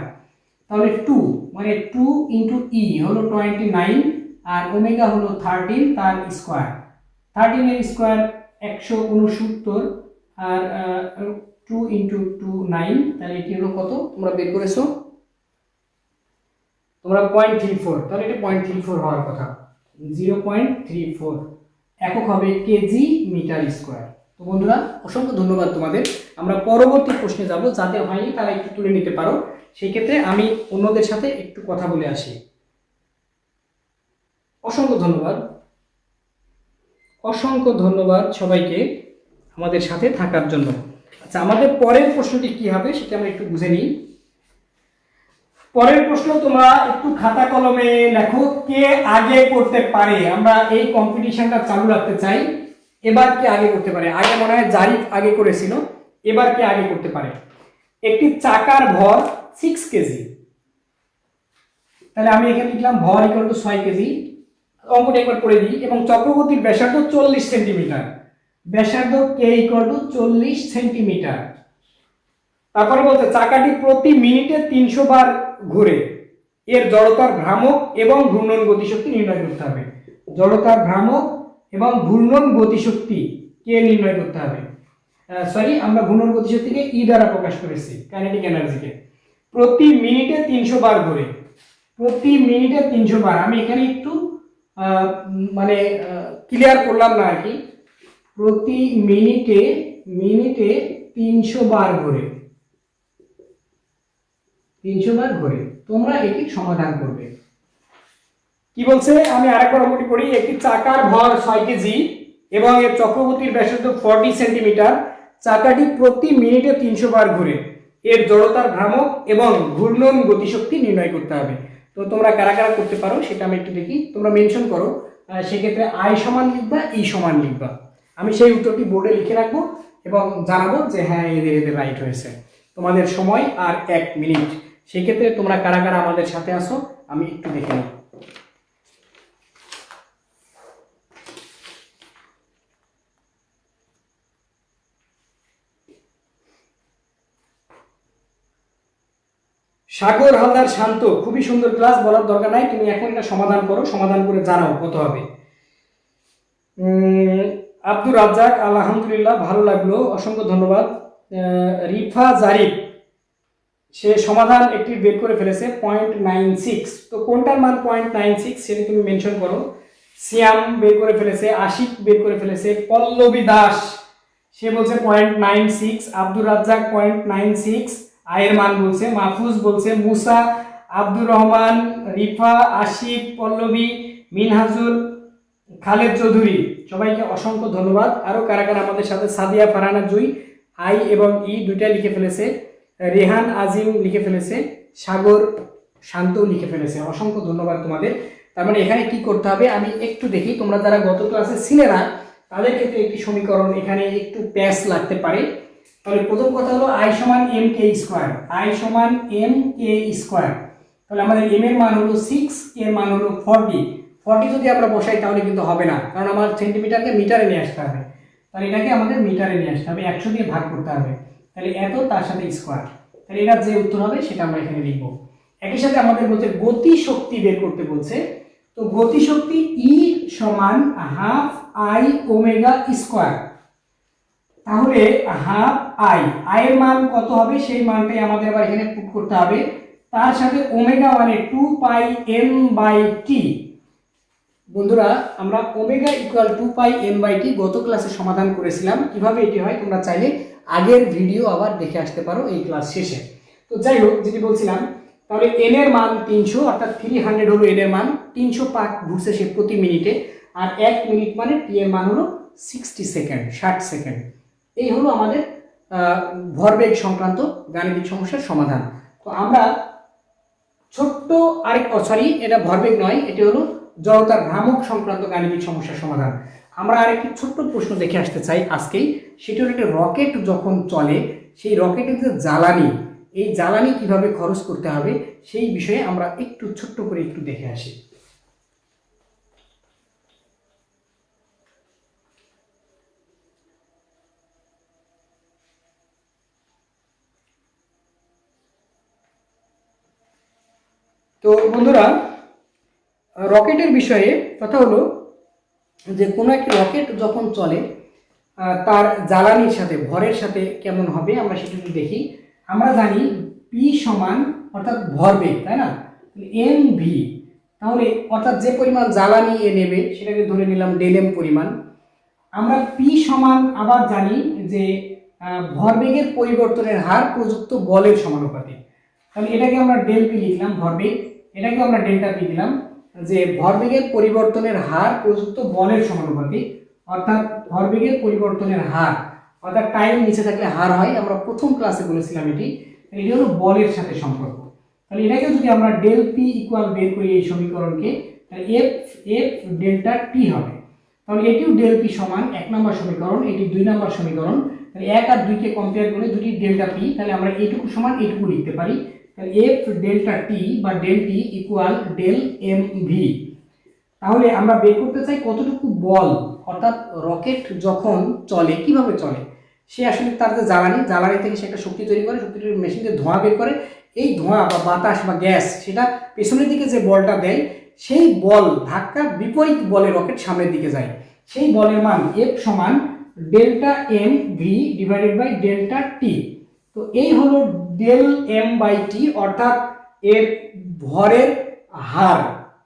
তাহলে 2 মানে 2 ইন্টু ই হলো 29 আর ওমেগা হলো 13 তার স্কোয়ার। 13 এর স্কোয়ার 169 আর 2 ইন্টু 2 9, তাহলে এটি হলো কত তোমরা বের করেছো তোমরা 0.34। তাহলে এটা 0.34 হওয়ার কথা, 0.34। একক হবে কেজি মিটার স্কোয়ার। তো বন্ধুরা অসংখ্য ধন্যবাদ তোমাদের। আমরা পরবর্তী প্রশ্নে যাব, যাদের হয়নি তারা একটু তুলে নিতে পারো। সেই ক্ষেত্রে আমি অন্যদের সাথে একটু কথা বলে আসি। অসংখ্য ধন্যবাদ, অসংখ্য ধন্যবাদ সবাইকে আমাদের সাথে থাকার জন্য। আচ্ছা, আমাদের পরের প্রশ্নটি কি হবে সেটা আমরা একটু বুঝে নিই। পরের প্রশ্ন তোমরা একটু খাতা কলমে লেখো, কে আগে করতে পারে। আমরা এই কম্পিটিশনটা চালু রাখতে চাই। এবার কে আগে করতে পারে? আগে মনে হয় জারিফ আগে করেছিল, এবার কে আগে করতে পারে? একটি চাকার ভর 6 কেজি, তাহলে আমি এখানে লিখলাম ভর ইকুয়াল টু 6 কেজি, অঙ্কটা একবার করে দিই, এবং চক্রবর্তীর ব্যাসার্ধ 40 সেন্টিমিটার, ব্যাসার্ধ কে ইকুয়াল টু 40 সেন্টিমিটার। তারপরে বলতে চাকাটি প্রতি মিনিটে 300 বার ঘুরে, এর জড়তার ভ্রামক এবং ঘূর্ণন গতিশক্তি নির্ণয় করতে হবে। জড়তার ভ্রামক এবং ঘূর্ণন গতিশক্তি কে নির্ণয় করতে হবে? আমরা ঘূর্ণন গতিশক্তিকে ই দ্বারা প্রকাশ করেছি, কাইনেটিক এনার্জিকে। প্রতি মিনিটে 300 বার ঘুরে, প্রতি মিনিটে 300 বার। আমি এখানে একটু মানে ক্লিয়ার করলাম না আর কি। প্রতি মিনিটে 300 বার ঘুরে, 300 বার ঘুরে। তোমরা এটি সমাধান করবে। কি বলছে আমি আরেকবার অঙ্কটি করি। একটি চাকার ভর 6 কেজি এবং এর চক্রবর্তীর ব্যাসার্ধ 40 সেন্টিমিটার। চাকাটি প্রতি মিনিটে 300 বার ঘুরে, এর জড়তার ভ্রামক এবং ঘূর্ণন গতিশক্তি নির্ণয় করতে হবে। তো তোমরা কারা কারা করতে পারো সেটা আমি একটু দেখি, তোমরা মেনশন করো। সেক্ষেত্রে আই সমান লিখবা, ই সমান লিখবা। আমি সেই উত্তরটি বোর্ডে লিখে রাখবো এবং জানাবো যে হ্যাঁ এদের রাইট হয়েছে। তোমাদের সময় আর 1 মিনিট। সেক্ষেত্রে তোমরা কারা কারা আমাদের সাথে আসো আমি একটু দেখে নিই। সাগর হালদার শান্ত, খুবই সুন্দর ক্লাস, বলার দরকার নাই, তুমি এখন এটা সমাধান করো, সমাধান করে জানাও কত হবে। আব্দুর রাজ্জাক, আলহামদুলিল্লাহ ভালো লাগলো, অসংখ্য ধন্যবাদ। রিফা জারিফ, সে সমাধান একটি বের করে ফেলেছে 0.96। তো কোনটার মান 0.96 সেটা তুমি মেনশন করো। সিয়াম বের করে ফেলেছে, আশিক বের করে ফেলেছে, পল্লবী দাস সে বলছে 0.96, আব্দুর রাজ্জাক 0.96 আয়ের মান বলছে, মাহফুজ বলছে, মুসা, আব্দুর রহমান, রিফা, আশিক, পল্লবী, মিনহাজুল, খালেদ চৌধুরী, সবাইকে অসংখ্য ধন্যবাদ। আরো কারা কারা আমাদের সাথে? সাদিয়া ফারহানা জুই আই এবং ই দুইটা লিখে ফেলেছে, রেহান আজিম লিখে ফেলেছে, সাগর শান্ত লিখে ফেলেছে, অসংখ্য ধন্যবাদ তোমাদের। তার মানে এখানে কি করতে হবে আমি একটু দেখি। তোমরা যারা গত ক্লাসে ছিলে না তাদের ক্ষেত্রে একটি সমীকরণ এখানে একটু প্যাচ লাগতে পারে। তাহলে প্রথম কথা হলো আই সমান এম কে স্কোয়ার, আই সমান এম কে স্কোয়ার। তাহলে আমাদের এম এর মান হলো 6, এর মান হলো 40। 40 যদি আমরা বসাই তাহলে কিন্তু হবে না, কারণ আমার সেন্টিমিটারকে মিটারে নিয়ে আসতে হবে। তাহলে এটাকে আমাদের মিটারে নিয়ে আসতে হবে, 100 দিয়ে ভাগ করতে হবে। তাহলে এত তার সাথে স্কোয়ার, তাহলে এটা যে উত্তর হবে সেটা আমরা এখানে লিখব। একই সাথে আমাদের বলছে গতি শক্তি বের করতে বলছে। তো গতি শক্তি ই সমান হাফ আই ওমেগা স্কোয়ার। তাহলে হাফ আই, আই এর মান কত হবে সেই মানটাই আমাদের আবার এখানে পুট করতে হবে। তার সাথে ওমেগা মানে 2 পাই এম বাই টি। বন্ধুরা আমরা omega equal 2 pi m by T গত ক্লাসে সমাধান করেছিলাম। কিভাবে এটি হয় তোমরা চাইলে আগের ভিডিও আবার দেখে আসতে পারো এই ক্লাস শেষে। তো যাই হোক, যেটি বলছিলাম, তাহলে এন এর মান 300, অর্থাৎ 300 হলো এন এর মান। 300 পাক ঘুরছে সে প্রতি মিনিটে, আর 1 মিনিট মানে টি এর মান হলো 60 সেকেন্ড, 60 সেকেন্ড। এই হলো আমাদের ভরবেগ সংক্রান্ত গাণিতিক সমস্যার সমাধান। তো আমরা ছোট্ট এটা ভরবেগ নয়, এটি হলো জড়তার ভ্রামক সংক্রান্ত গাণিতিক সমস্যার সমাধান। আমরা আরেকটি ছোট্ট প্রশ্ন দেখে আসতে চাই আজকেই। সেটি হলো একটা রকেট যখন চলে সেই রকেটের যে জ্বালানি, এই জ্বালানি কিভাবে খরচ করতে হবে সেই বিষয়ে আমরা একটু ছোট্ট করে একটু দেখে আসি। তো বন্ধুরা রকেটের বিষয়ে কথা হলো যে কোনো একটি রকেট যখন চলে তার জ্বালানির সাথে ভরের সাথে কেমন হবে আমরা সেটা একটু দেখি। আমরা জানি পি সমান অর্থাৎ ভরবেগ, তাই না, এম ভি। তাহলে অর্থাৎ যে পরিমাণ জ্বালানি এ নেবে সেটাকে ধরে নিলাম ডেল এম পরিমাণ, আমরা পি সমান আবার জানি যে ভরবেগের পরিবর্তনের হার প্রযুক্ত বলের সমানুপাতিক। তাহলে এটাকে আমরা ডেল পি লিখলাম ভরবেগ, এটাকে আমরা ডেল্টা পি দিলাম, যে ভরবেগের পরিবর্তনের হার প্রযুক্ত বলের সমানুপাতিক, অর্থাৎ ভরবেগের পরিবর্তনের হার অর্থাৎ টাইম নিচে থাকলে হার হয়, আমরা প্রথম ক্লাসে বলেছিলাম এটি হলো বলের সাথে সম্পর্ক। তাহলে এটাকে যদি আমরা ডেল পি ইকুয়াল বের করি এই সমীকরণকে, তাহলে এফ এফ ডেল্টা টি হবে। তাহলে এটিও ডেল পি সমান 1 নম্বর সমীকরণ, এটি 2 নম্বর সমীকরণ। তাহলে 1 আর 2 কে কম্পেয়ার করে দুটি ডেল্টা পি, তাহলে আমরা এইটুকু সমান এইটুকু লিখতে পারি। তাহলে এফ ডেল্টা টি বা del T equal del M V. তাহলে আমরা বের করতে চাই কতটুকু বল, অর্থাৎ রকেট যখন চলে কিভাবে চলে, সে আসলে তার যে জ্বালানি থেকে সে একটা শক্তি তৈরি করে, শক্তির মেশিন দিয়ে ধোঁয়া বের করে, এই ধোঁয়া বা বাতাস বা গ্যাস সেটা পেছনের দিকে যে বলটা দেয়, সেই বল ধাক্কা বিপরীত বলে রকেট সামনের দিকে যায়। সেই বলের মান এফ সমান delta m V divided by delta T. তো এই হলো ডেল এম বাই টি, অর্থাৎ এর ভরের হার,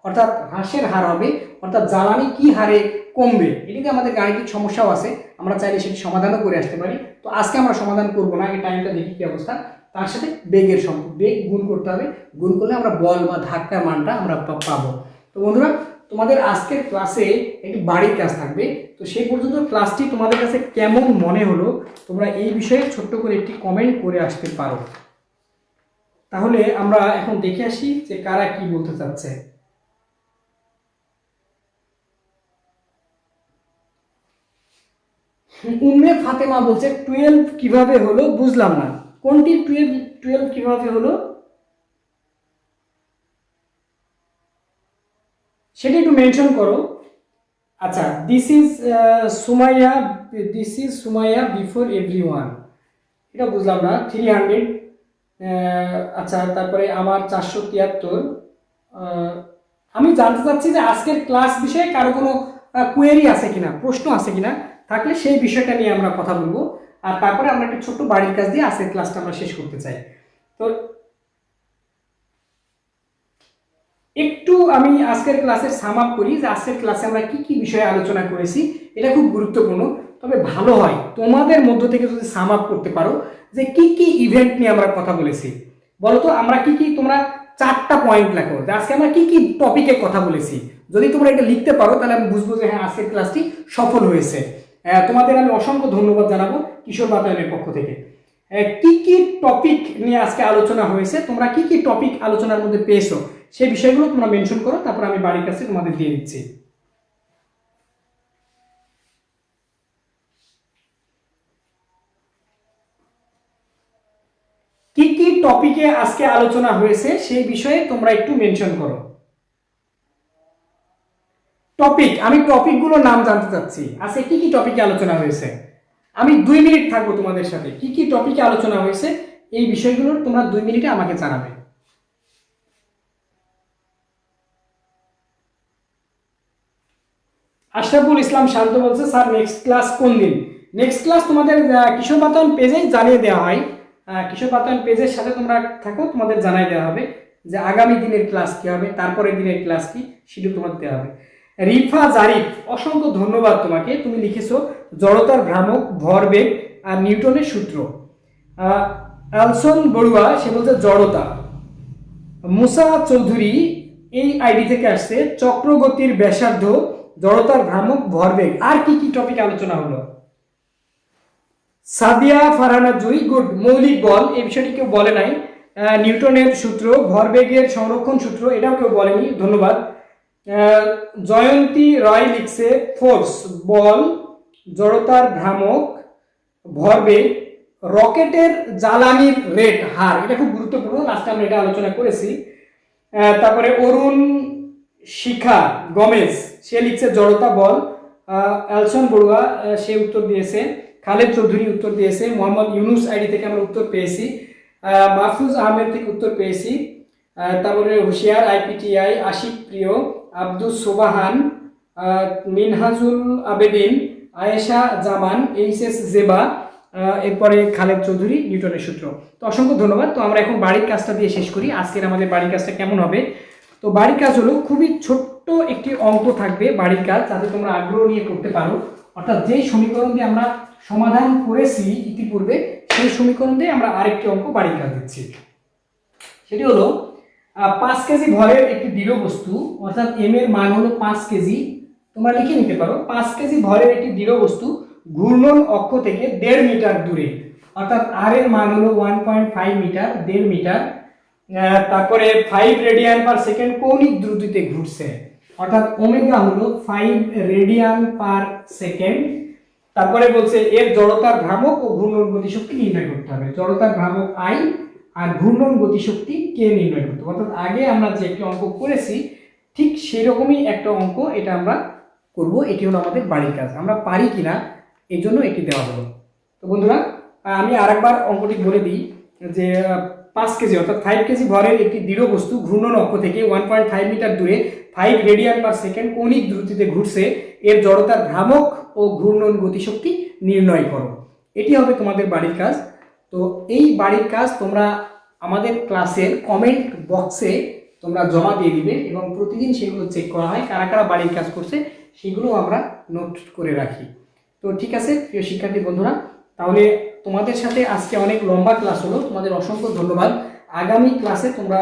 অর্থাৎ হ্রাসের হার হবে, অর্থাৎ জ্বালানি কি হারে কমবে। এটিতে আমাদের গাণিতিক সমস্যাও আছে, আমরা চাইলে সেটি সমাধানও করে আসতে পারি। তো আজকে আমরা সমাধান করবো না, এই টাইমটা দেখি কি অবস্থা। তার সাথে বেগের বেগ গুণ করতে হবে, গুণ করলে আমরা বল বা ধাক্কার মানটা আমরা পাবো। তো বন্ধুরা, তোমাদের আজকের ক্লাসে একটি বাড়ির কাজ থাকবে। তো সেই পর্যন্ত ক্লাসটি তোমাদের কাছে কেমন মনে হলো তোমরা এই বিষয়ে ছোট্ট করে একটি কমেন্ট করে আসতে পারো। তাহলে আমরা এখন দেখে আসি যে কারা কি বলতে চাচ্ছে। উম্মে ফাতেমা বলছে 12 কিভাবে হলো, বুঝলাম না কোনটি 12 কিভাবে হলো সেটা একটু মেনশন করো। আচ্ছা, this is Sumaiya before everyone, এটা বুঝলাম না। 300, আচ্ছা, তারপরে আমার 473। আমি জানতে চাচ্ছি যে আজকের ক্লাস বিষয়ে কারো কোনো কোয়েরি আছে কিনা, প্রশ্ন আছে কিনা, থাকলে সেই বিষয়টা নিয়ে আমরা কথা বলবো। আর তারপরে আমরা একটা ছোট্ট বাড়ির কাজ দিয়ে আজকের ক্লাসটা আমরা শেষ করতে চাই। তো একটু আমি আজকের ক্লাসের সাম আপ করি যে আজকের ক্লাসে আমরা কি কি বিষয়ে আলোচনা করেছি। এটা খুব গুরুত্বপূর্ণ, তবে ভালো হয় তোমাদের মধ্য থেকে যদি সাম আপ করতে পারো যে কি কি ইভেন্ট নিয়ে আমরা কথা বলেছি। বলো তো আমরা কি কি, তোমরা 4টা পয়েন্ট লেখো যে আজকে আমরা কি কি টপিকে কথা বলেছি। যদি তোমরা এটা লিখতে পারো তাহলে আমি বুঝবো যে হ্যাঁ আজকের ক্লাসটি সফল হয়েছে। তোমাদের আমি অসংখ্য ধন্যবাদ জানাবো কিশোর বাতায়নের পক্ষ থেকে। কি কি টপিক নিয়ে আজকে আলোচনা হয়েছে, তোমরা কি কি টপিক আলোচনার মধ্যে পেয়েছো সেই বিষয়গুলো তোমরা মেনশন করো, তারপর আমি বাড়ির কাছে তোমাদের দিয়ে দিচ্ছি। কি কি টপিকে আজকে আলোচনা হয়েছে সেই বিষয়ে তোমরা একটু মেনশন করো। টপিক, আমি টপিকগুলোর নাম জানতে চাচ্ছি, আজকে কি কি টপিকে আলোচনা হয়েছে। আমি 2 মিনিট থাকবো তোমাদের সাথে, কি কি টপিকে আলোচনা হয়েছে এই বিষয়গুলোর তোমরা 2 মিনিটে আমাকে জানাবে। আশরাফুল ইসলাম শান্ত বলছে স্যার নেক্সট ক্লাস কোন দিন। নেক্সট ক্লাস তোমাদের কিশোর বাতায়ন পেজেই জানিয়ে দেওয়া হয়। কিশোর বাতায়ন পেজের সাথে তোমরা থাকো, তোমাদের জানাই দেওয়া হবে যে আগামী দিনের ক্লাস কি হবে, তারপরের দিনের ক্লাস কি, শিডিউল তোমাদের দেওয়া হবে। রিফা জারিফ, অসংখ্য ধন্যবাদ তোমাকে, তুমি লিখেছো জড়তার ভ্রামক, ভরবেগ আর নিউটনের সূত্র। অ্যালসন বড়ুয়া সে বলছে জড়তা। মুসা চৌধুরী এই আইডি থেকে আসছে চক্রগতির ব্যাসার্ধ, জড়তার ভ্রামক, ভরবেগ। আর কি কি টপিক আলোচনা হলো? সাদিয়া ফারহানা জুই, গুড। মৌলিক বল এই বিষয়টি কেউ বলে নাই। নিউটনের সূত্র, ভরবেগের সংরক্ষণ সূত্র, এটাও কেউ বলেনি, ধন্যবাদ। জয়ন্তী রয় লিখছে ফোর্স, বল, জড়তার ভ্রামক, ভরবেগ, রকেটের জ্বালানির রেট, হার, এটা খুব গুরুত্বপূর্ণ, লাস্টে আমরা এটা আলোচনা করেছি। তারপরে অরুণ শিখা গমেজ সে লিখছে জড়তা, বল। অ্যালসন বড়ুয়া সে উত্তর দিয়েছে। খালেদ চৌধুরী উত্তর দিয়েছে। মোহাম্মদ ইউনুস আইডি থেকে আমরা উত্তর পেয়েছি। মাহফুজ আহমেদ থেকে উত্তর পেয়েছি। তারপরে হুশিয়ার আইপিটিআই, আশিক প্রিয়, আব্দুল সোবাহান, মিনহাজুল আবেদিন, আয়েশা জামান, এইচএস জেবা, এরপরে খালেদ চৌধুরী, নিউটনের সূত্র। তো অসংখ্য ধন্যবাদ। তো আমরা এখন বাড়ির কাজটা দিয়ে শেষ করি। আজকের আমাদের বাড়ির কাজটা কেমন হবে? তো বাড়ির কাজ হলো খুবই ছোট্ট একটি অঙ্ক থাকবে বাড়ির কাজ, যাতে তোমরা আগ্রহ নিয়ে করতে পারো। অর্থাৎ যেই সমীকরণ দিয়ে আমরা সমাধান করেছি ইতিপূর্বে সেই সমীকরণ দিয়ে আমরা আরেকটি অঙ্ক বাড়ির কাজ দিচ্ছি। সেটি হলো 5 কেজি ভরের একটি দৃঢ় বস্তু, অর্থাৎ এম এর মান হলো 5 কেজি। তোমরা লিখে নিতে পারো 5 কেজি ভরের একটি দৃঢ় বস্তু ঘূর্ণন অক্ষ থেকে 1.5 মিটার দূরে, অর্থাৎ আর এর মান হলো 1.5 মিটার, 1.5 মিটার। তারপরে 5 রেডিয়ান পার সেকেন্ড কৌণিক দ্রুতিতে ঘুরছে, অর্থাৎ ওমেগা হলো 5 রেডিয়ান পার সেকেন্ড। তারপরে বলছে এর জড়তার ভ্রামক ও ঘূর্ণন গতিশক্তি নির্ণয় করতে হবে। জড়তার ভ্রামক আই আর ঘূর্ণন গতিশক্তি কে নির্ণয় করতে হবে। অর্থাৎ আগে আমরা যে একটি অঙ্ক করেছি ঠিক সেরকমই একটা অঙ্ক এটা আমরা করব। এটি হলো আমাদের বাড়ির কাজ, আমরা পারি কিনা এই জন্য এটি দেওয়া হলো। তো বন্ধুরা আমি আরেকবার অঙ্কটি বলে দিই যে 5 কেজি অর্থাৎ 5 কেজি ভরের একটি দৃঢ় বস্তু ঘূর্ণন অক্ষ থেকে 1.5 মিটার দূরে 5 রেডিয়ান পার সেকেন্ড কৌণিক দ্রুতিতে ঘুরছে, এর জড়তার ভ্রামক ও ঘূর্ণন গতিশক্তি নির্ণয় করো। এটি হবে তোমাদের বাড়ির কাজ। তো এই বাড়ির কাজ তোমরা আমাদের ক্লাসের কমেন্ট বক্সে তোমরা জমা দিয়ে দিবে এবং প্রতিদিন সেগুলো চেক করা হয়, কারা কারা বাড়ির কাজ করছে সেগুলো আমরা নোট করে রাখি। তো ঠিক আছে প্রিয় শিক্ষার্থী বন্ধুরা, তাহলে তোমাদের সাথে আজকে অনেক লম্বা ক্লাস হলো, তোমাদের অসংখ্য ধন্যবাদ। আগামী ক্লাসে তোমরা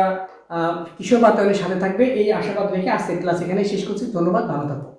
কিশোর বাতায়নের সাথে থাকবে এই আশাবাদ রেখে আজকের ক্লাস এখানে শেষ করছি। ধন্যবাদ, ভালো থাকো।